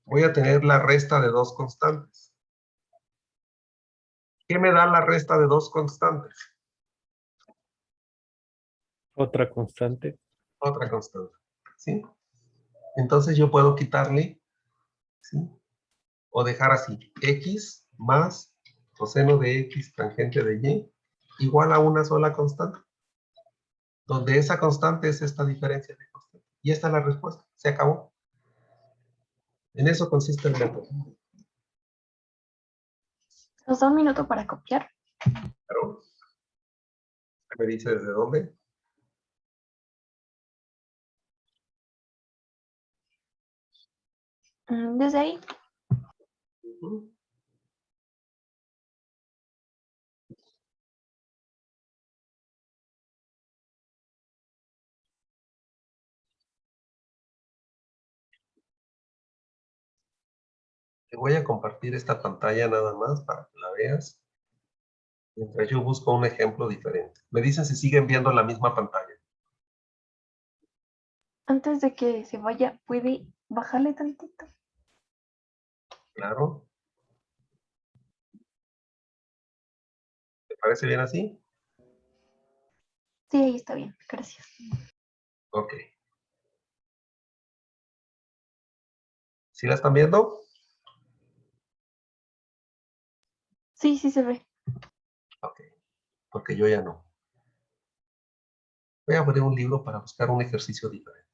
voy a tener la resta de dos constantes. ¿Qué me da la resta de dos constantes? Otra constante. Otra constante. ¿Sí? Entonces yo puedo quitarle, ¿sí? O dejar así, x más coseno de x tangente de y igual a una sola constante, donde esa constante es esta diferencia de constante. Y esta es la respuesta. Se acabó. En eso consiste el método. Nos da un minuto para copiar. Claro. ¿Me dice desde dónde? Desde ahí. Ujú. Te voy a compartir esta pantalla nada más para que la veas. Mientras yo busco un ejemplo diferente. Me dicen si siguen viendo la misma pantalla. Antes de que se vaya, ¿puede bajarle tantito? Claro. ¿Te parece bien así? Sí, ahí está bien. Gracias. Ok. ¿Sí la están viendo? Sí, sí se ve. Ok. Porque yo ya no. Voy a abrir un libro para buscar un ejercicio diferente.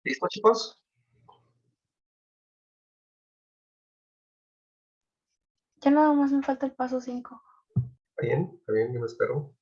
¿Listo, chicos? Ya nada más me falta el paso 5. Está bien, yo me espero.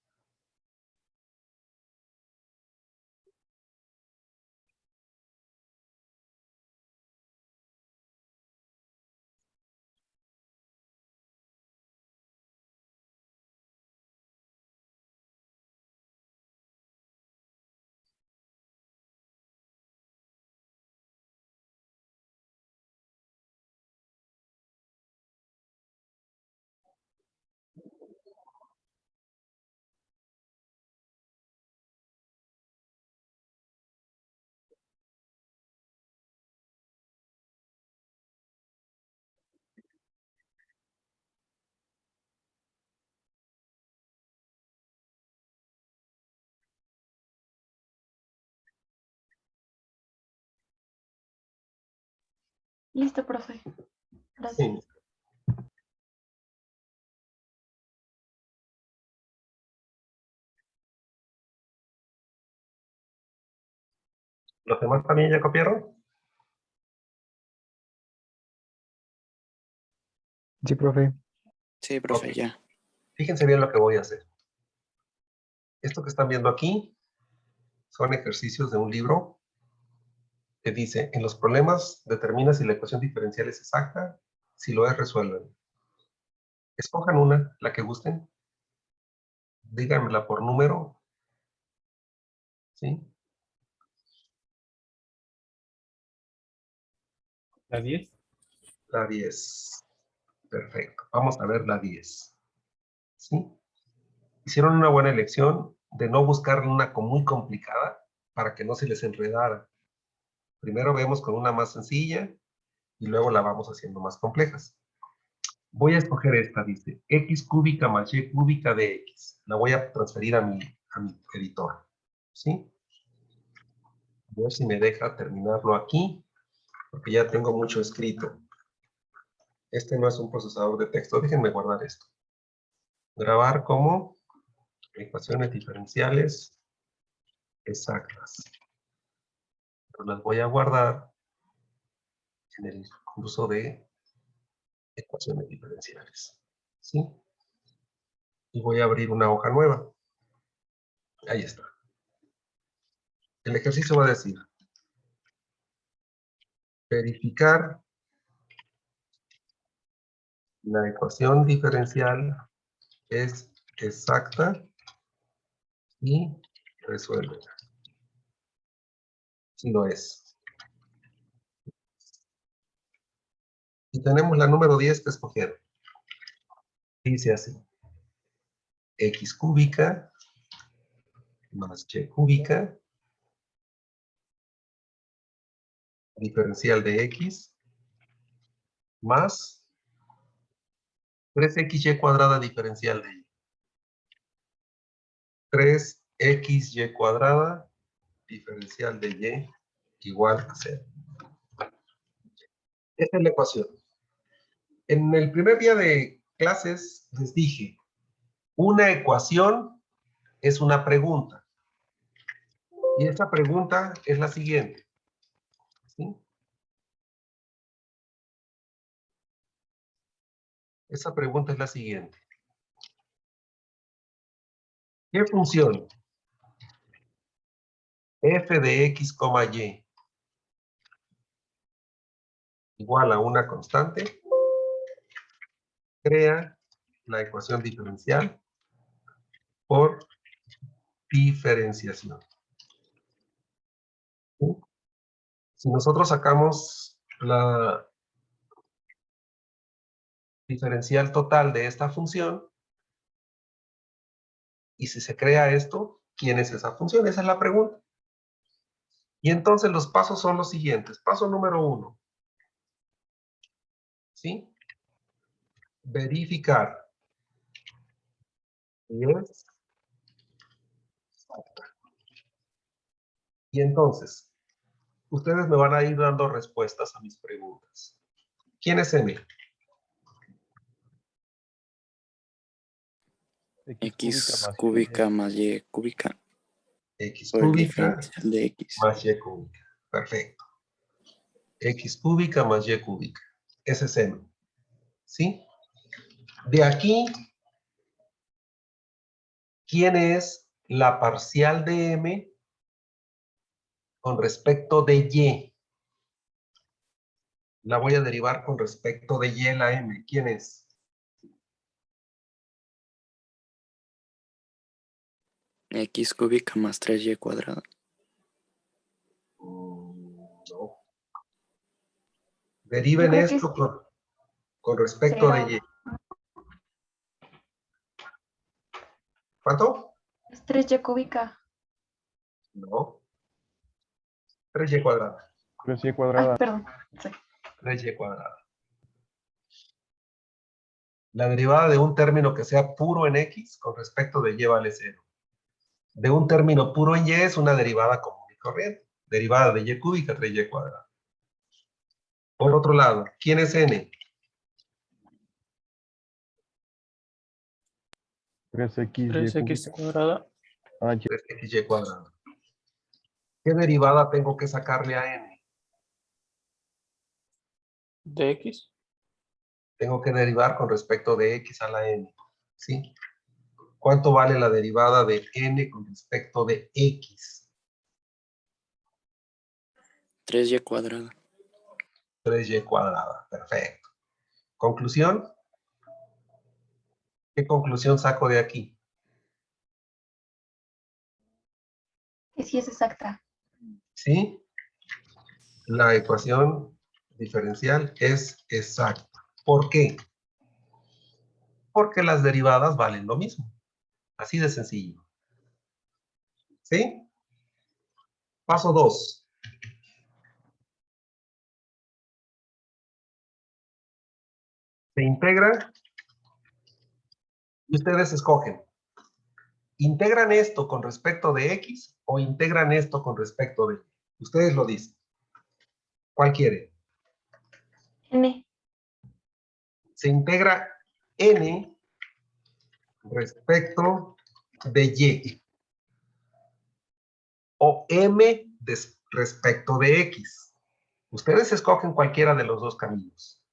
Listo, profe. Gracias. Sí. ¿Los demás también ya copiaron? Sí, profe. Sí, profe, Ok. ya. Fíjense bien lo que voy a hacer. Esto que están viendo aquí son ejercicios de un libro que dice, en los problemas determina si la ecuación diferencial es exacta, si lo es, resuelven. Escojan una, la que gusten, díganmela por número, ¿sí? ¿La 10? La 10. Perfecto. Vamos a ver la 10. ¿Sí? Hicieron una buena elección de no buscar una muy complicada para que no se les enredara. Primero vemos con una más sencilla y luego la vamos haciendo más complejas. Voy a escoger esta, dice, x cúbica más y cúbica de x. La voy a transferir a mi editor. ¿Sí? A ver si me deja terminarlo aquí, porque ya tengo mucho escrito. Este no es un procesador de texto. Déjenme guardar esto. Grabar como ecuaciones diferenciales exactas. Pero las voy a guardar en el curso de ecuaciones diferenciales. ¿Sí? Y voy a abrir una hoja nueva. Ahí está. El ejercicio va a decir, verificar la ecuación diferencial es exacta y resuelve. Si lo es. Y tenemos la número 10 que escoger. Dice así. X cúbica más y cúbica diferencial de x más 3xy cuadrada diferencial de y. 3xy cuadrada diferencial de y igual a 0. Esta es la ecuación. En el primer día de clases les dije, una ecuación es una pregunta. Y esta pregunta es la siguiente. ¿Sí? Esa pregunta es la siguiente. ¿Qué función f de x, y igual a una constante crea la ecuación diferencial por diferenciación? ¿Sí? Si nosotros sacamos la diferencial total de esta función, y si se crea esto, ¿quién es esa función? Esa es la pregunta. Y entonces los pasos son los siguientes. Paso número 1. ¿Sí? Verificar si es exacta. Y entonces, ustedes me van a ir dando respuestas a mis preguntas. ¿Quién es M? X cúbica más Y cúbica X por el cúbica diferencial de X. más Y cúbica. Perfecto. X cúbica más Y cúbica. Ese es seno. ¿Sí? De aquí, ¿quién es la parcial de M con respecto de Y? La voy a derivar con respecto de Y la M. ¿Quién es? X cúbica más 3y cuadrada. No. Yo Deriven creo que esto con respecto de será Y. ¿Cuánto? es 3y cúbica. No. 3Y cuadrada. 3y Ay, cuadrada. perdón. Sí. 3Y cuadrada. La derivada de un término que sea puro en X con respecto de Y vale 0. De un término puro en Y es una derivada común y corriente. Derivada de Y cúbica, 3Y cuadrada. Por otro lado, ¿quién es N? 3xy 3x cuadrada. Ah, 3XY cuadrada. ¿Qué derivada tengo que sacarle a N? De X. Tengo que derivar con respecto de X a la N. ¿Sí? ¿Cuánto vale la derivada de N con respecto de X? 3y cuadrada. 3Y cuadrada. Perfecto. ¿Conclusión? ¿Qué conclusión saco de aquí? Que sí es exacta. ¿Sí? La ecuación diferencial es exacta. ¿Por qué? Porque las derivadas valen lo mismo. Así de sencillo. ¿Sí? Paso 2. Se integra y ustedes escogen. ¿Integran esto con respecto de X o integran esto con respecto de Y? Ustedes lo dicen. ¿Cuál quiere? N. Se integra N respecto de Y. O M respecto de X. Ustedes escogen cualquiera de los dos caminos.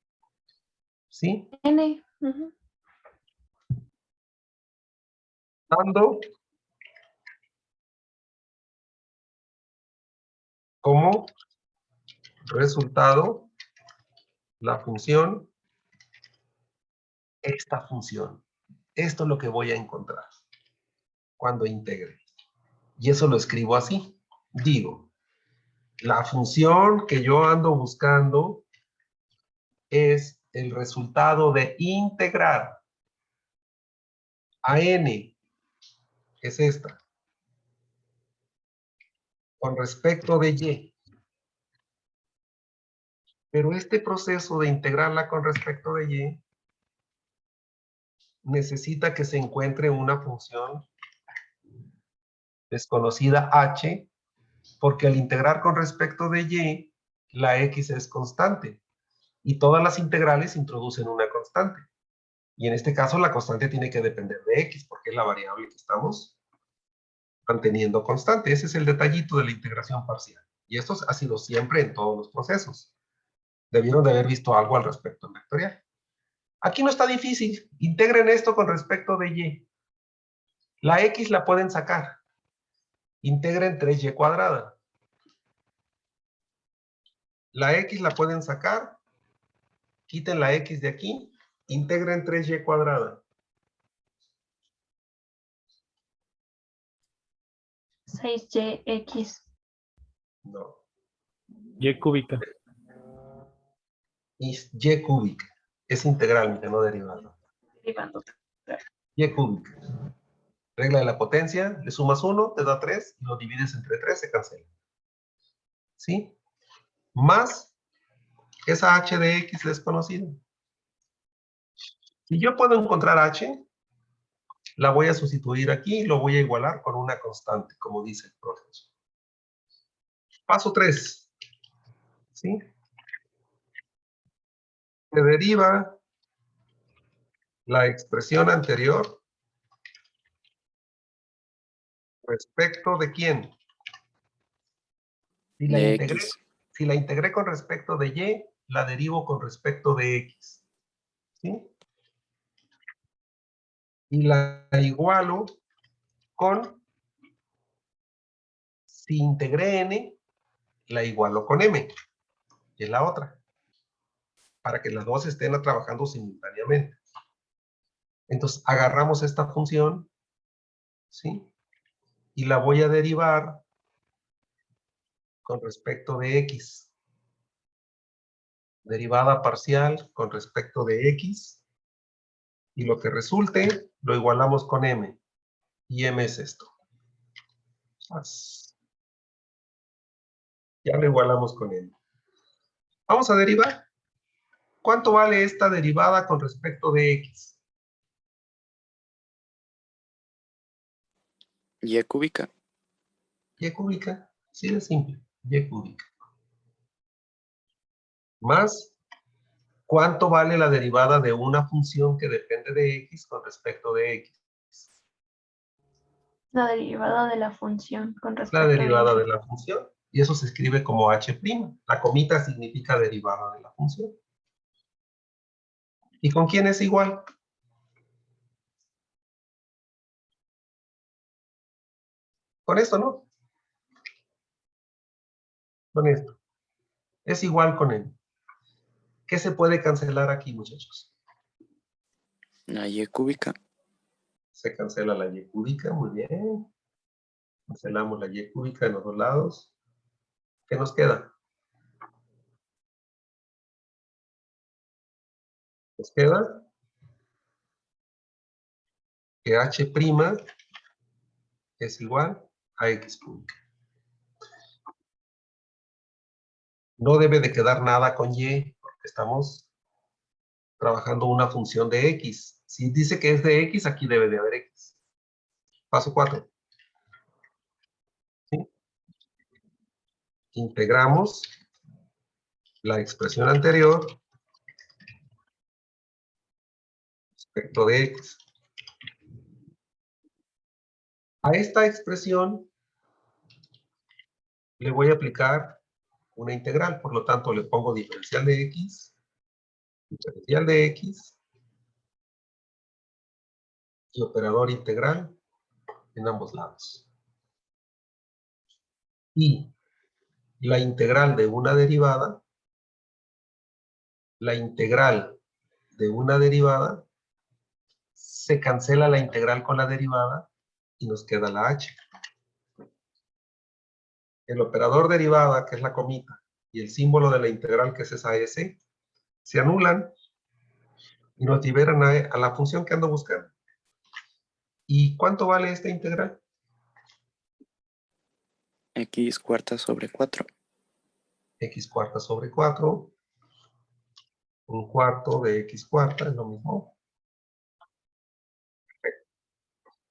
¿Sí? N. Ujú. Dando como resultado la función, esta función. Esto es lo que voy a encontrar cuando integre. Y eso lo escribo así. Digo, la función que yo ando buscando es el resultado de integrar a n, que es esta, con respecto de y. Pero este proceso de integrarla con respecto de y necesita que se encuentre una función desconocida h, porque al integrar con respecto de y, la x es constante. Y todas las integrales introducen una constante. Y en este caso la constante tiene que depender de x, porque es la variable que estamos manteniendo constante. Ese es el detallito de la integración parcial. Y esto ha sido siempre en todos los procesos. Debieron de haber visto algo al respecto en vectorial. Aquí no está difícil. Integren esto con respecto de y. La x la pueden sacar. Integren 3y cuadrada. La x la pueden sacar. Quiten la x de aquí. Integren 3y cuadrada. 6yx. No. Y cúbica. Y cúbica. Es integral, no derivada. Derivando. Y cúbica. Regla de la potencia, le sumas 1, te da 3, y lo divides entre 3, se cancela. ¿Sí? Más esa h de x desconocida. Si yo puedo encontrar h, la voy a sustituir aquí y lo voy a igualar con una constante, como dice el profesor. Paso 3. ¿Sí? Se deriva la expresión anterior respecto de quién. Si la de integré, X. si la integré con respecto de Y, la derivo con respecto de X. ¿Sí? Y la igualo con, si integré N, la igualo con M, que es la otra, para que las dos estén trabajando simultáneamente. Entonces, agarramos esta función, ¿sí? Y la voy a derivar con respecto de X. Derivada parcial con respecto de X. Y lo que resulte, lo igualamos con M. Y M es esto. Ya lo igualamos con M. Vamos a derivar. ¿Cuánto vale esta derivada con respecto de X? Y cúbica. Y cúbica. Sí, de simple. Y cúbica. Más, ¿cuánto vale la derivada de una función que depende de X con respecto de X? La derivada de la función con La respecto derivada de de la función. Y eso se escribe como h'. La comita significa derivada de la función. ¿Y con quién es igual? Con esto, ¿no? Con esto. Es igual con n. ¿Qué se puede cancelar aquí, muchachos? La Y cúbica. Se cancela la y cúbica, muy bien. Cancelamos la y cúbica de los dos lados. ¿Qué nos queda? Nos queda que h' es igual a x cúbica. No debe de quedar nada con y, porque estamos trabajando una función de x. Si dice que es de x, aquí debe de haber x. Paso 4. ¿Sí? Integramos la expresión anterior respecto de x. A esta expresión le voy a aplicar una integral, por lo tanto le pongo diferencial de x y operador integral en ambos lados. Y la integral de una derivada, se cancela la integral con la derivada y nos queda la h. El operador derivada, que es la comita, y el símbolo de la integral, que es esa s, se anulan y nos liberan a la función que ando buscando. ¿Y cuánto vale esta integral? X cuarta sobre 4. X cuarta sobre 4. Un cuarto de x cuarta es lo mismo.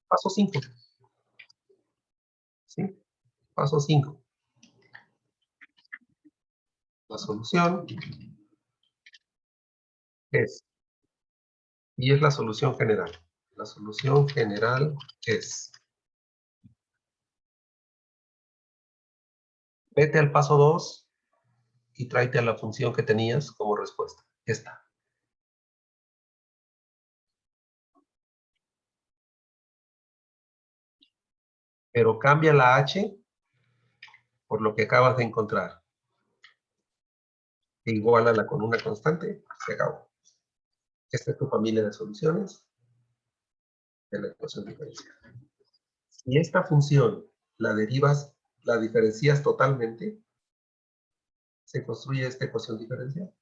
Paso 5. ¿Sí? Paso 5. La solución es, y es la solución general. La solución general es, vete al paso 2 y tráete a la función que tenías como respuesta. Esta. Pero cambia la h por lo que acabas de encontrar. E igualala con una constante, se acabó. Esta es tu familia de soluciones de la ecuación diferencial. Si esta función la derivas, la diferencias totalmente, se construye esta ecuación diferencial.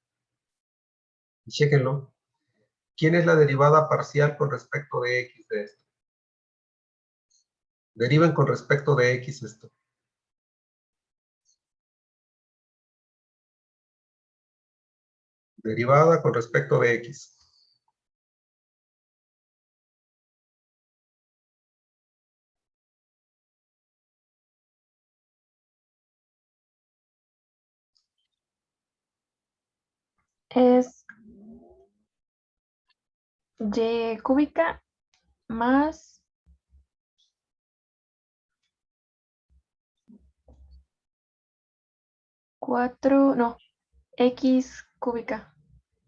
Y chéquenlo. ¿Quién es la derivada parcial con respecto de x de esto? Deriven con respecto de x esto. Derivada con respecto de x. es y cúbica más 4, no, X cúbica.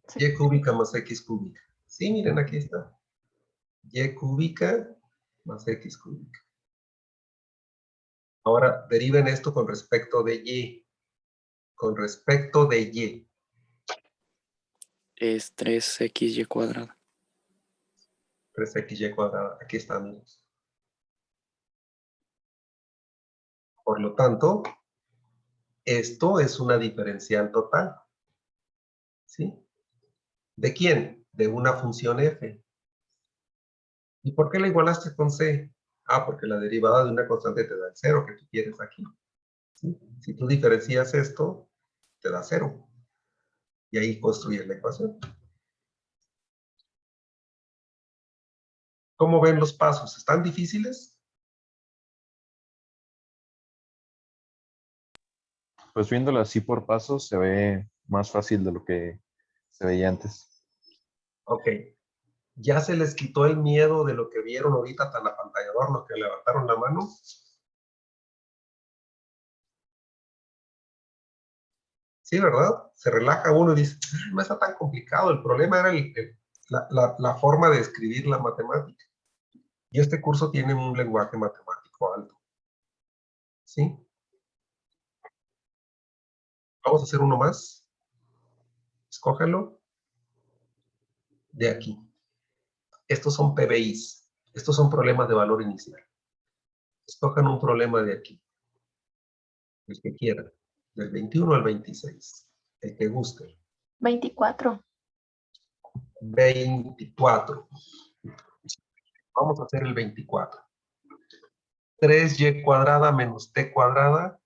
Sí. Y cúbica más X cúbica. Sí, miren, aquí está. Y cúbica más X cúbica. Ahora, deriven esto con respecto de Y. Con respecto de Y. Es 3xy cuadrada. 3xy cuadrada. Aquí está, amigos. Por lo tanto, esto es una diferencial total. ¿Sí? ¿De quién? De una función f. ¿Y por qué la igualaste con c? Ah, porque la derivada de una constante te da el 0 que tú quieres aquí. ¿Sí? Si tú diferencias esto, te da 0. Y ahí construyes la ecuación. ¿Cómo ven los pasos? ¿Están difíciles? Pues viéndolo así por pasos se ve más fácil de lo que se veía antes. Ok. ¿Ya se les quitó el miedo de lo que vieron ahorita tan apantallador los que levantaron la mano? Sí, ¿verdad? Se relaja uno y dice, no está tan complicado, el problema era la forma de escribir la matemática. Y este curso tiene un lenguaje matemático alto. ¿Sí? Vamos a hacer uno más. Escógelo. De aquí. Estos son PBIs. Estos son problemas de valor inicial. Escojan un problema de aquí. El que quieran. Del 21 al 26. El que guste. 24. 24. Vamos a hacer el 24. 3y cuadrada menos t cuadrada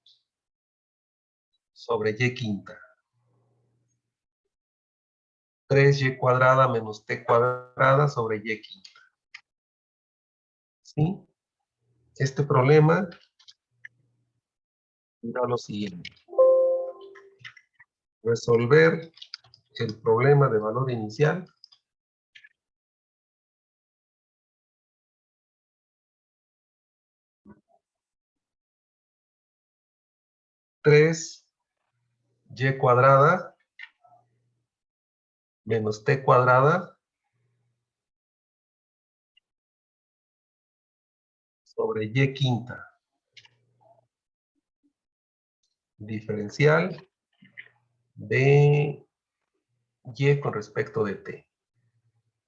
sobre y quinta. 3y cuadrada menos t cuadrada sobre y quinta. ¿Sí? Este problema da lo siguiente. Resolver el problema de valor inicial. Tres y cuadrada menos t cuadrada sobre y quinta. Diferencial de y con respecto de t.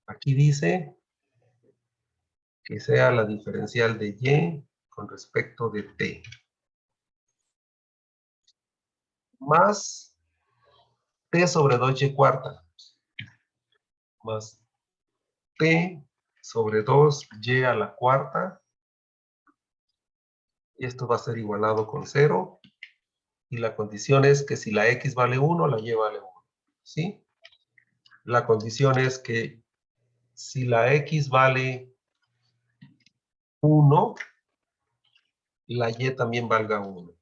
Aquí dice que sea la diferencial de y con respecto de t. Más t sobre 2y cuarta. Más t sobre 2y a la cuarta. Y esto va a ser igualado con 0. Y la condición es que si la x vale 1, la y vale 1. ¿Sí? La condición es que si la x vale 1, la y también valga 1.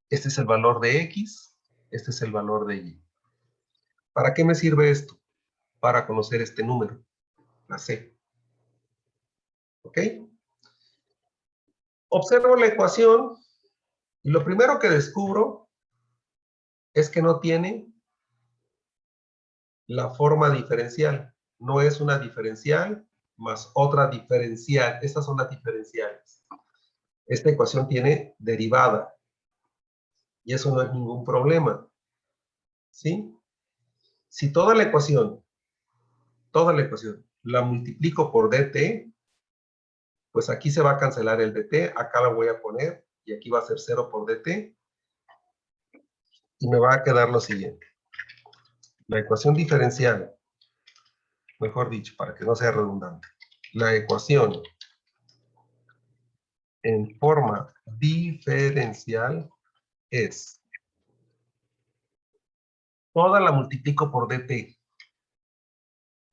Este es el valor de x, este es el valor de y. ¿Para qué me sirve esto? Para conocer este número, la c. ¿Ok? Observo la ecuación y lo primero que descubro es que no tiene la forma diferencial. No es una diferencial más otra diferencial. Estas son las diferenciales. Esta ecuación tiene derivada. Y eso no es ningún problema. ¿Sí? Si toda la ecuación, la multiplico por dt, pues aquí se va a cancelar el dt, acá la voy a poner, y aquí va a ser 0 por dt, y me va a quedar lo siguiente. La ecuación diferencial, mejor dicho, para que no sea redundante, la ecuación en forma diferencial es, toda la multiplico por dt.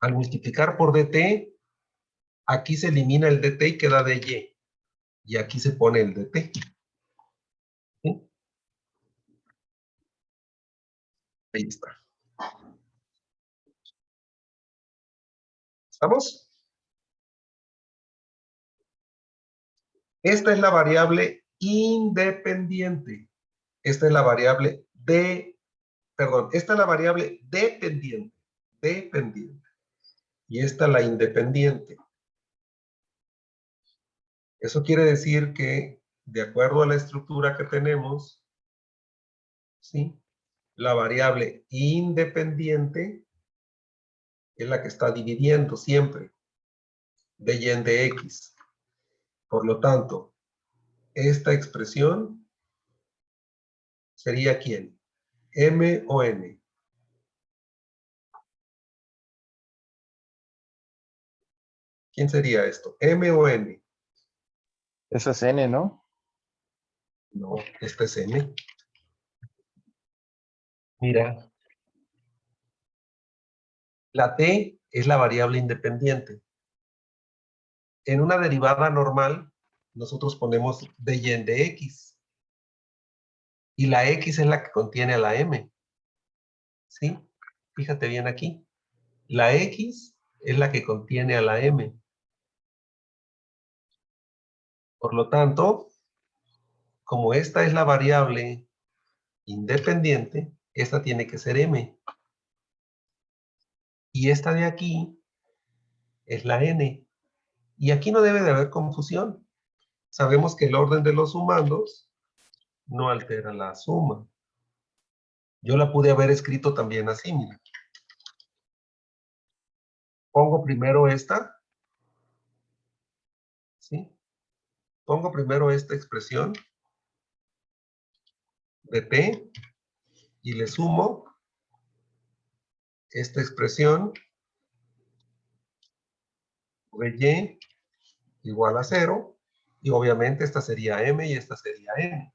Al multiplicar por dt, aquí se elimina el dt y queda dy. Y aquí se pone el dt. ¿Sí? Ahí está. ¿Estamos? Esta es la variable independiente. Esta es la variable esta es la variable dependiente. Y esta la independiente. Eso quiere decir que, de acuerdo a la estructura que tenemos, ¿sí?, la variable independiente es la que está dividiendo siempre de y en de x. Por lo tanto, esta expresión sería ¿quién? ¿M o N? ¿Quién sería esto? ¿M o N? Esa es N, ¿no? No, esta es M. Mira, la t es la variable independiente. En una derivada normal, nosotros ponemos de y en de x. Y la x es la que contiene a la m. ¿Sí? Fíjate bien aquí. La x es la que contiene a la m. Por lo tanto, como esta es la variable independiente, esta tiene que ser m. Y esta de aquí es la n. Y aquí no debe de haber confusión. Sabemos que el orden de los sumandos no altera la suma. Yo la pude haber escrito también así, mira. Pongo primero esta, ¿sí? Pongo primero esta expresión de t y le sumo esta expresión de y igual a 0, y obviamente esta sería m y esta sería n.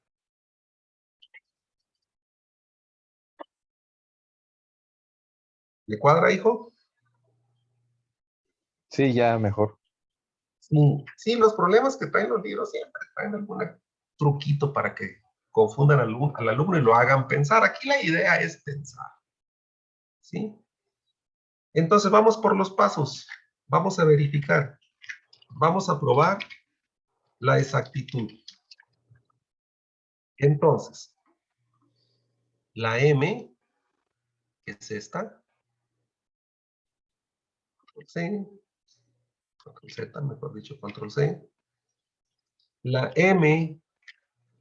¿Le cuadra, hijo? Sí, ya mejor. Sí, sí, los problemas que traen los libros siempre traen algún truquito para que confundan al alumno y lo hagan pensar. Aquí la idea es pensar. ¿Sí? Entonces vamos por los pasos. Vamos a verificar. Vamos a probar la exactitud. Entonces, la m, que es esta, control C, control Z, mejor dicho, control C. La m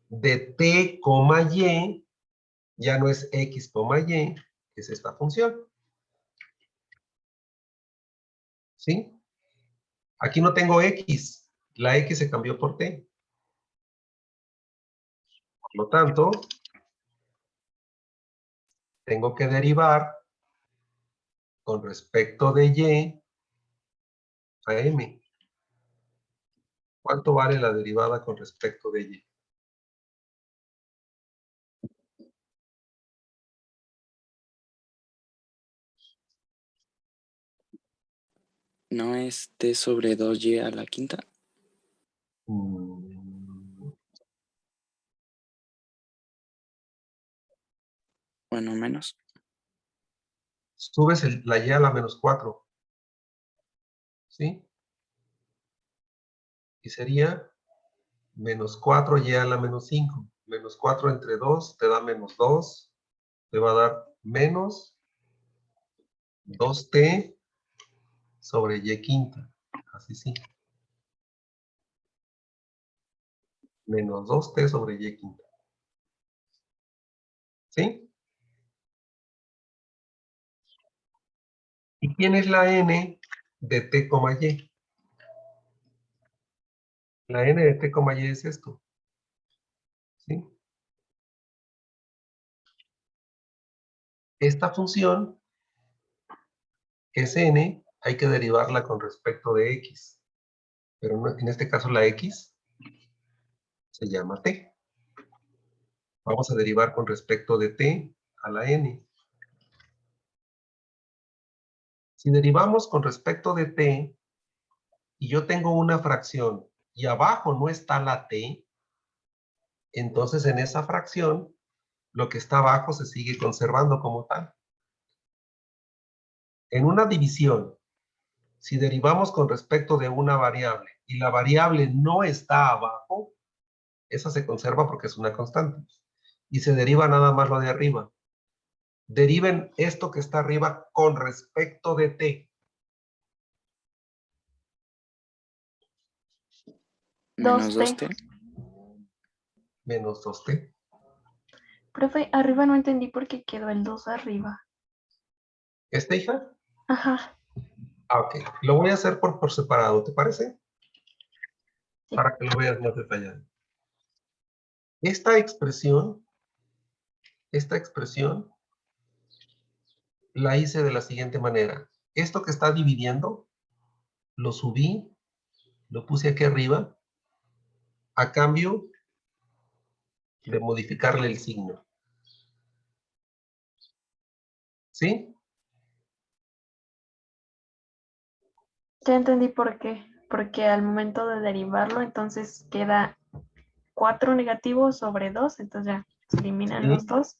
de t, y, ya no es x, y, es esta función. ¿Sí? Aquí no tengo x, la x se cambió por t. Por lo tanto, tengo que derivar con respecto de y a m. ¿Cuánto vale la derivada con respecto de y? ¿No es t sobre 2y a la quinta? Bueno, menos. Subes la y a la menos 4. ¿Sí? Y sería menos 4y a la menos 5. Menos 4 entre 2 te da menos 2. Te va a dar menos 2t sobre y quinta. Así sí. Menos 2t sobre y quinta. ¿Sí? ¿Y quién es la n de t, y? La n de t, y es esto. ¿Sí? Esta función, que es n, hay que derivarla con respecto de x. Pero en este caso la x se llama t. Vamos a derivar con respecto de t a la n. Si derivamos con respecto de t, y yo tengo una fracción, y abajo no está la t, entonces en esa fracción, lo que está abajo se sigue conservando como tal. En una división, si derivamos con respecto de una variable, y la variable no está abajo, esa se conserva porque es una constante. y se deriva nada más lo de arriba. Deriven esto que está arriba con respecto de t. Menos 2t. 2t. Menos 2t. Profe, arriba no entendí por qué quedó el 2 arriba. ¿Esta, hija? Ajá. Ah, ok. Lo voy a hacer por separado, ¿te parece? Sí. Para que lo veas más detallado. Esta expresión la hice de la siguiente manera. Esto que está dividiendo, lo subí, lo puse aquí arriba, a cambio de modificarle el signo. ¿Sí? Ya entendí por qué. Porque al momento de derivarlo, entonces queda 4 negativos sobre 2, entonces ya se eliminan Sí. los 2.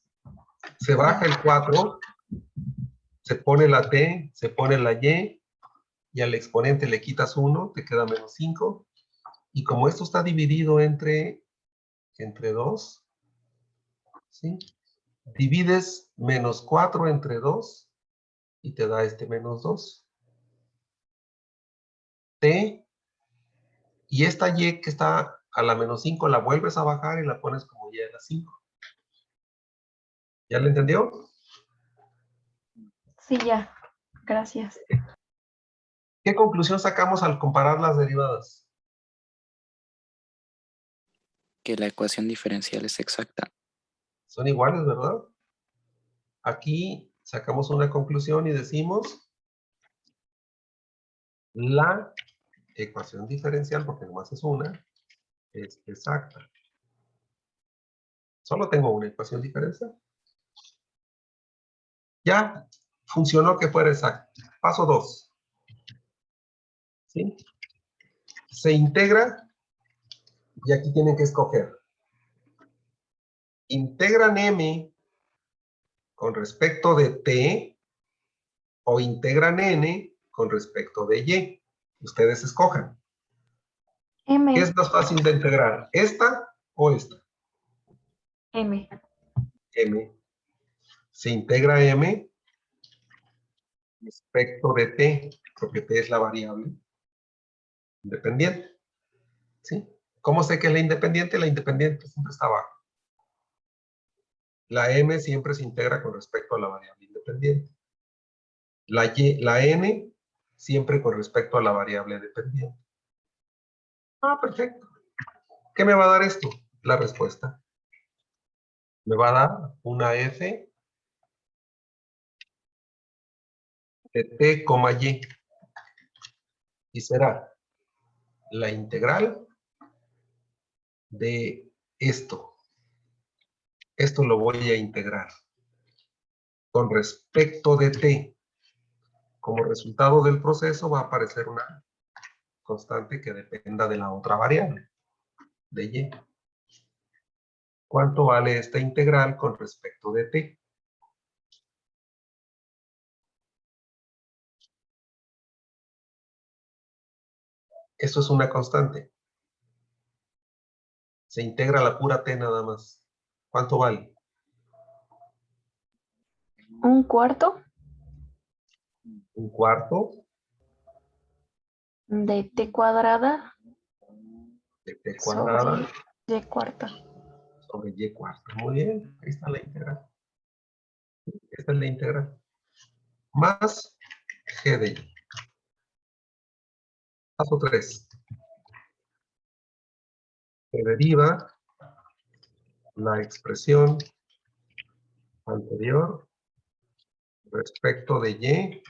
Se baja el 4, se pone la t, se pone la y, y al exponente le quitas 1, te queda menos 5. Y como esto está dividido entre 2, ¿sí? Divides menos 4 entre 2 y te da este menos 2. T, y esta y que está a la menos 5 la vuelves a bajar y la pones como y a la 5. ¿Ya lo entendió? Sí, ya. Gracias. ¿Qué conclusión sacamos al comparar las derivadas? Que la ecuación diferencial es exacta. Son iguales, ¿verdad? Aquí sacamos una conclusión y decimos la ecuación diferencial, porque nomás es una, es exacta. Solo tengo una ecuación diferencial. Ya funcionó que fuera exacta. Paso 2. ¿Sí? Se integra y aquí tienen que escoger. ¿Integran m con respecto de t o integran n con respecto de y? Ustedes escojan. ¿Qué M. es más fácil de integrar? ¿Esta o esta? M. M. Se integra m respecto de t, porque t es la variable independiente. ¿Sí? ¿Cómo sé que es la independiente? La independiente siempre está abajo. La m siempre se integra con respecto a la variable independiente. La n siempre con respecto a la variable dependiente. Ah, perfecto. ¿Qué me va a dar esto? La respuesta. Me va a dar una f de t, y. Y será la integral de esto. Esto lo voy a integrar con respecto de t. Como resultado del proceso va a aparecer una constante que dependa de la otra variable, de y. ¿Cuánto vale esta integral con respecto de t? Esto es una constante. Se integra la pura t nada más. ¿Cuánto vale? 1/4 1/4 de t cuadrada de t sobre cuadrada y cuarta. sobre y cuarta. Muy bien, ahí está la integral. Esta es la integral. Más g de y. Paso 3. Se deriva la expresión anterior respecto de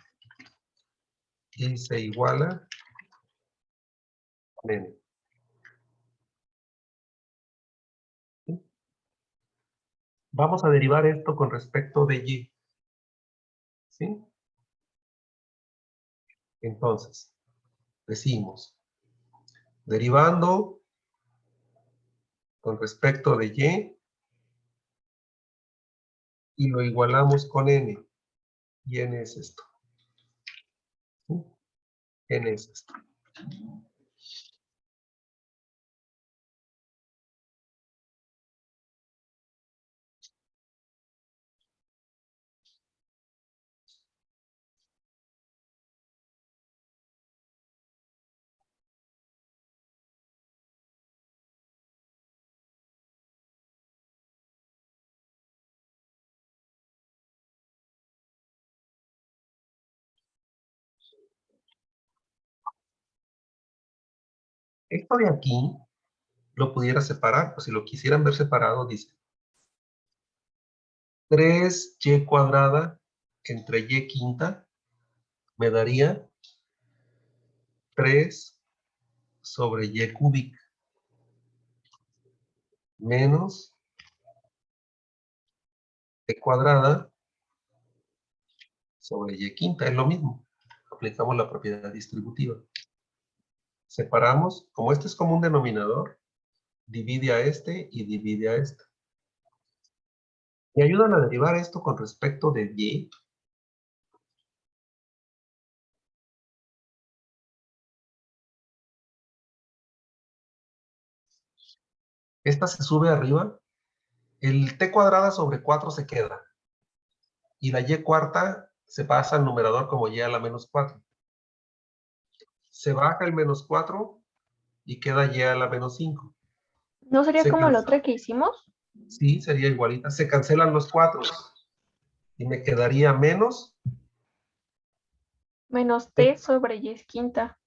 y se iguala con n. ¿Sí? Vamos a derivar esto con respecto de y. ¿Sí? Entonces, decimos, derivando con respecto de y lo igualamos con n. Y n es esto. ¿Sí? N es esto. Esto de aquí lo pudiera separar, pues si lo quisieran ver separado, dice 3y cuadrada entre y quinta me daría 3 sobre y cúbica menos y cuadrada sobre y quinta, es lo mismo. Aplicamos la propiedad distributiva. Separamos, como este es como un denominador, divide a este y divide a este. ¿Me ayudan a derivar esto con respecto de y? Esta se sube arriba, el t cuadrada sobre 4 se queda, y la y cuarta se pasa al numerador como y a la menos 4. Se baja el menos 4 y queda y a la menos 5. ¿No sería Se como la cancela. otra que hicimos? Sí, sería igualita. Se cancelan los 4 y me quedaría menos Menos t sobre y quinta.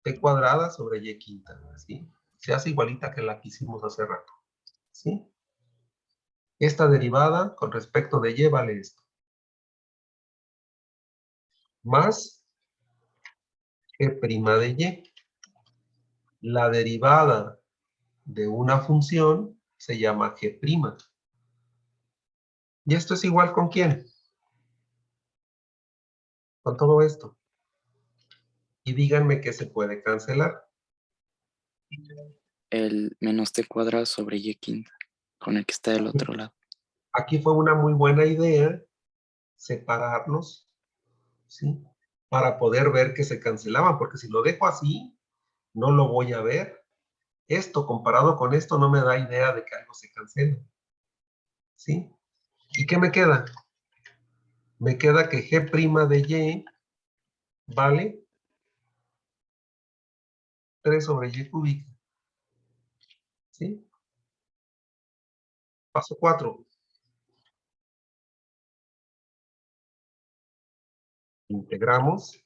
t cuadrada sobre y quinta. ¿Sí? Se hace igualita que la que hicimos hace rato. ¿Sí? Esta derivada con respecto de y vale esto. Más g' de y. La derivada de una función se llama g'. ¿Y esto es igual con quién? Con todo esto. Y díganme que se puede cancelar. El menos t cuadrado sobre y quinta, con el que está del otro lado. Aquí fue una muy buena idea separarlos, ¿sí? Para poder ver que se cancelaban, porque si lo dejo así, no lo voy a ver. Esto comparado con esto no me da idea de que algo se cancela, ¿sí? ¿Y qué me queda? Me queda que g' de y vale 3 sobre y cúbica, ¿sí? Paso 4. Integramos.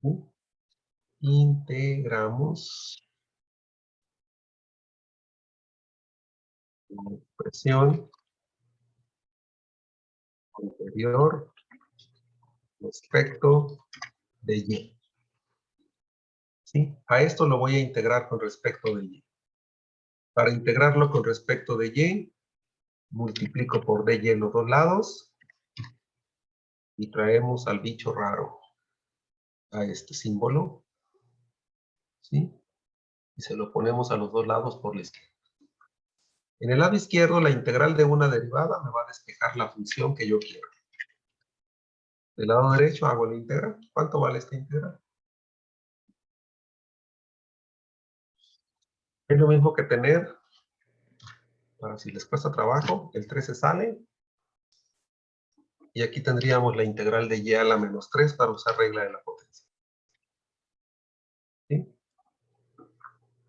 ¿Sí? Integramos la expresión anterior respecto de y. ¿Sí? A esto lo voy a integrar con respecto de y. Para integrarlo con respecto de y, multiplico por dy en los dos lados y traemos al bicho raro a este símbolo, ¿sí? Y se lo ponemos a los dos lados por la izquierda. En el lado izquierdo, la integral de una derivada me va a despejar la función que yo quiero. Del lado derecho hago la integral. ¿Cuánto vale esta integral? Es lo mismo que tener, para si les cuesta trabajo, el 13 sale. Y aquí tendríamos la integral de y a la menos 3 para usar regla de la potencia. ¿Sí?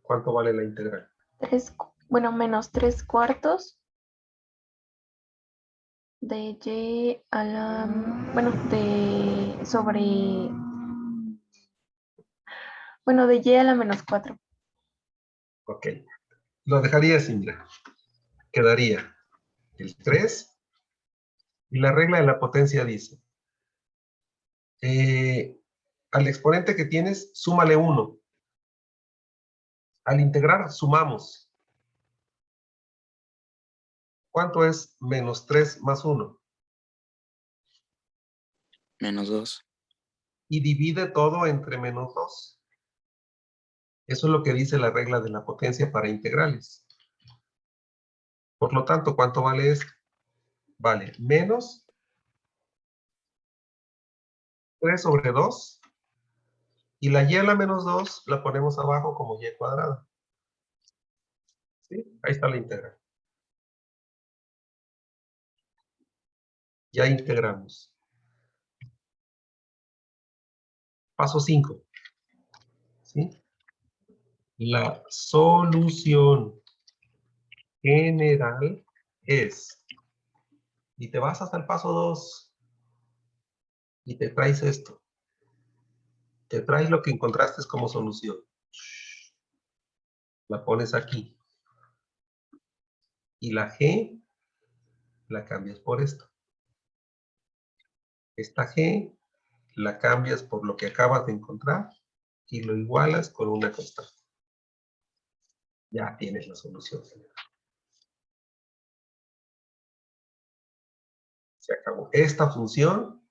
¿Cuánto vale la integral? Bueno, menos 3 cuartos de y a la, bueno, de sobre, bueno, de y a la menos 4. Ok. Lo dejaría así, mira. Quedaría el 3 y la regla de la potencia dice, al exponente que tienes, súmale 1. Al integrar, sumamos. ¿Cuánto es menos 3 más 1? Menos 2. Y divide todo entre menos 2. Eso es lo que dice la regla de la potencia para integrales. Por lo tanto, ¿cuánto vale esto? Vale menos 3 sobre 2. Y la y a la menos 2 la ponemos abajo como y cuadrada. ¿Sí? Ahí está la integral. Ya integramos. Paso 5. ¿Sí? La solución general es, y te vas hasta el paso 2 y te traes esto. Te traes lo que encontraste como solución. la pones aquí. Y la G la cambias por esto. Esta G la cambias por lo que acabas de encontrar y lo igualas con una constante. Ya tienes la solución general. Se acabó. Esta función,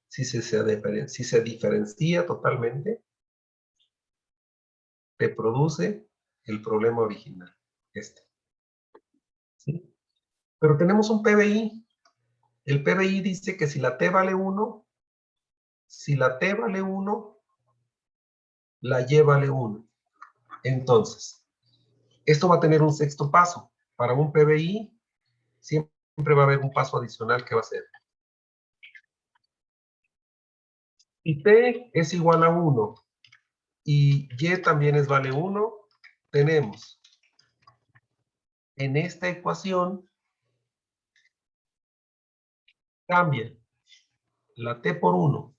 si se diferencia totalmente, te produce el problema original, este. ¿Sí? Pero tenemos un PBI. El PBI dice que si la T vale 1, si la T vale 1, la Y vale 1. Entonces, esto va a tener un sexto paso. Para un PBI, siempre va a haber un paso adicional que va a ser. Si T es igual a 1 y Y también vale 1, tenemos en esta ecuación, cambia la T por 1,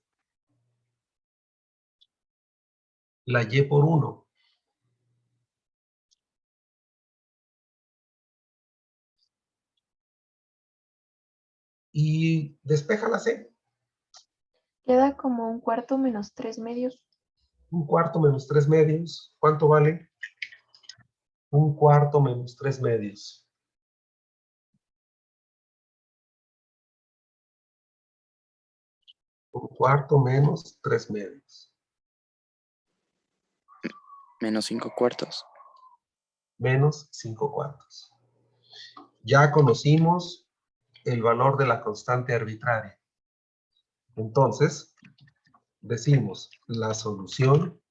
la Y por 1. Y despeja la C. Queda como 1/4 menos 3/2. 1/4 menos 3/2. ¿Cuánto vale? 1/4 menos 3/2. 1/4 menos 3/2. Menos 5/4. Menos 5/4. Ya conocimos el valor de la constante arbitraria. Entonces, decimos la solución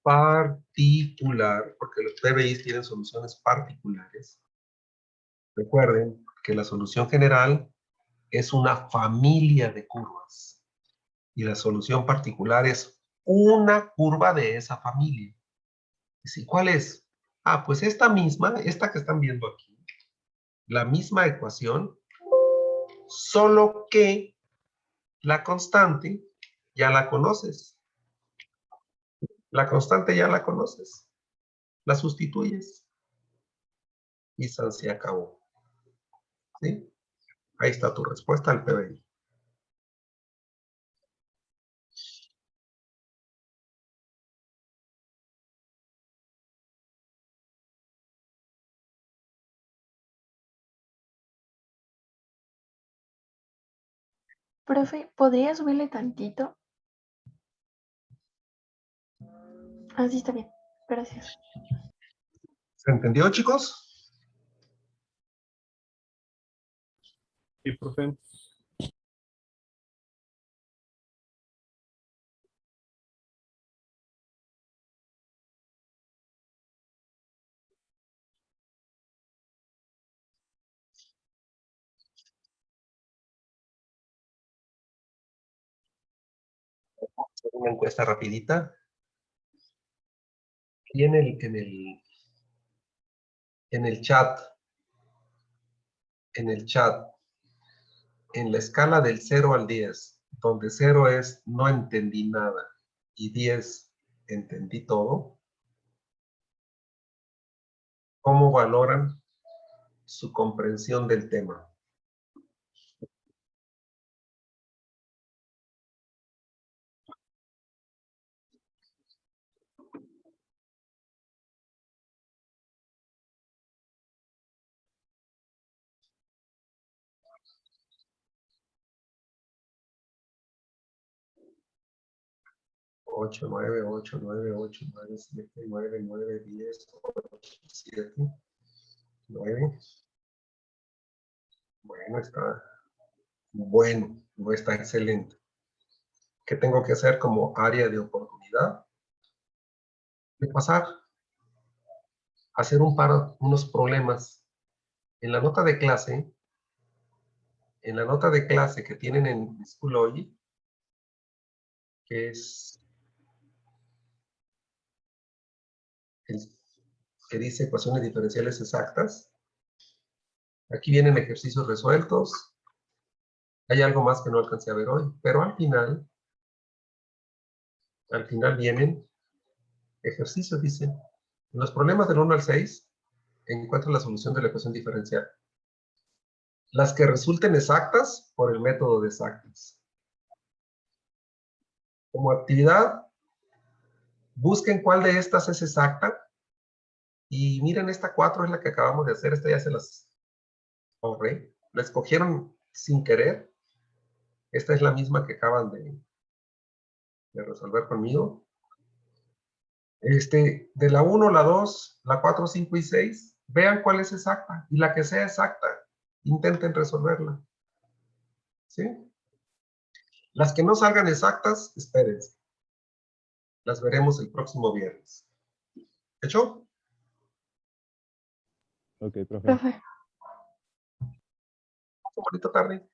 particular, porque los PBIs tienen soluciones particulares. Recuerden que la solución general es una familia de curvas y la solución particular es una curva de esa familia. ¿Y cuál es? Ah, pues esta misma, esta que están viendo aquí, la misma ecuación, solo que la constante ya la conoces. La constante ya la conoces. La sustituyes. Y se acabó. ¿Sí? Ahí está tu respuesta al PBI. Profe, ¿podría subirle tantito? Así está bien. Gracias. ¿Se entendió, chicos? Sí, profe. Una encuesta rapidita. Y en el chat, en la escala del 0 al 10, donde 0 es no entendí nada y 10 entendí todo, ¿cómo valoran su comprensión del tema? Ocho, 9, 8, 9, 8, 9, 7, 9, 9, 10, 8, 7, 9. Bueno, está bueno, no está excelente. ¿Qué tengo que hacer como área de oportunidad? De pasar a hacer unos problemas. En la nota de clase, que tienen en Schoology, que es el que dice ecuaciones diferenciales exactas, aquí vienen ejercicios resueltos. Hay algo más que no alcancé a ver hoy, pero al final Al final vienen ejercicios, dice. En los problemas del 1 al 6, encuentra la solución de la ecuación diferencial. Las que resulten exactas por el método de exactas. Como actividad, busquen cuál de estas es exacta. Y miren, esta 4 es la que acabamos de hacer. Esta ya se las ahorré. La escogieron sin querer. Esta es la misma que acaban de resolver conmigo. De la 1, la 2, la 4, 5 y 6, vean cuál es exacta. Y la que sea exacta, intenten resolverla. ¿Sí? Las que no salgan exactas, espérense. Las veremos el próximo viernes. ¿Hecho? Ok, profe. Profe. Un bonito tarde.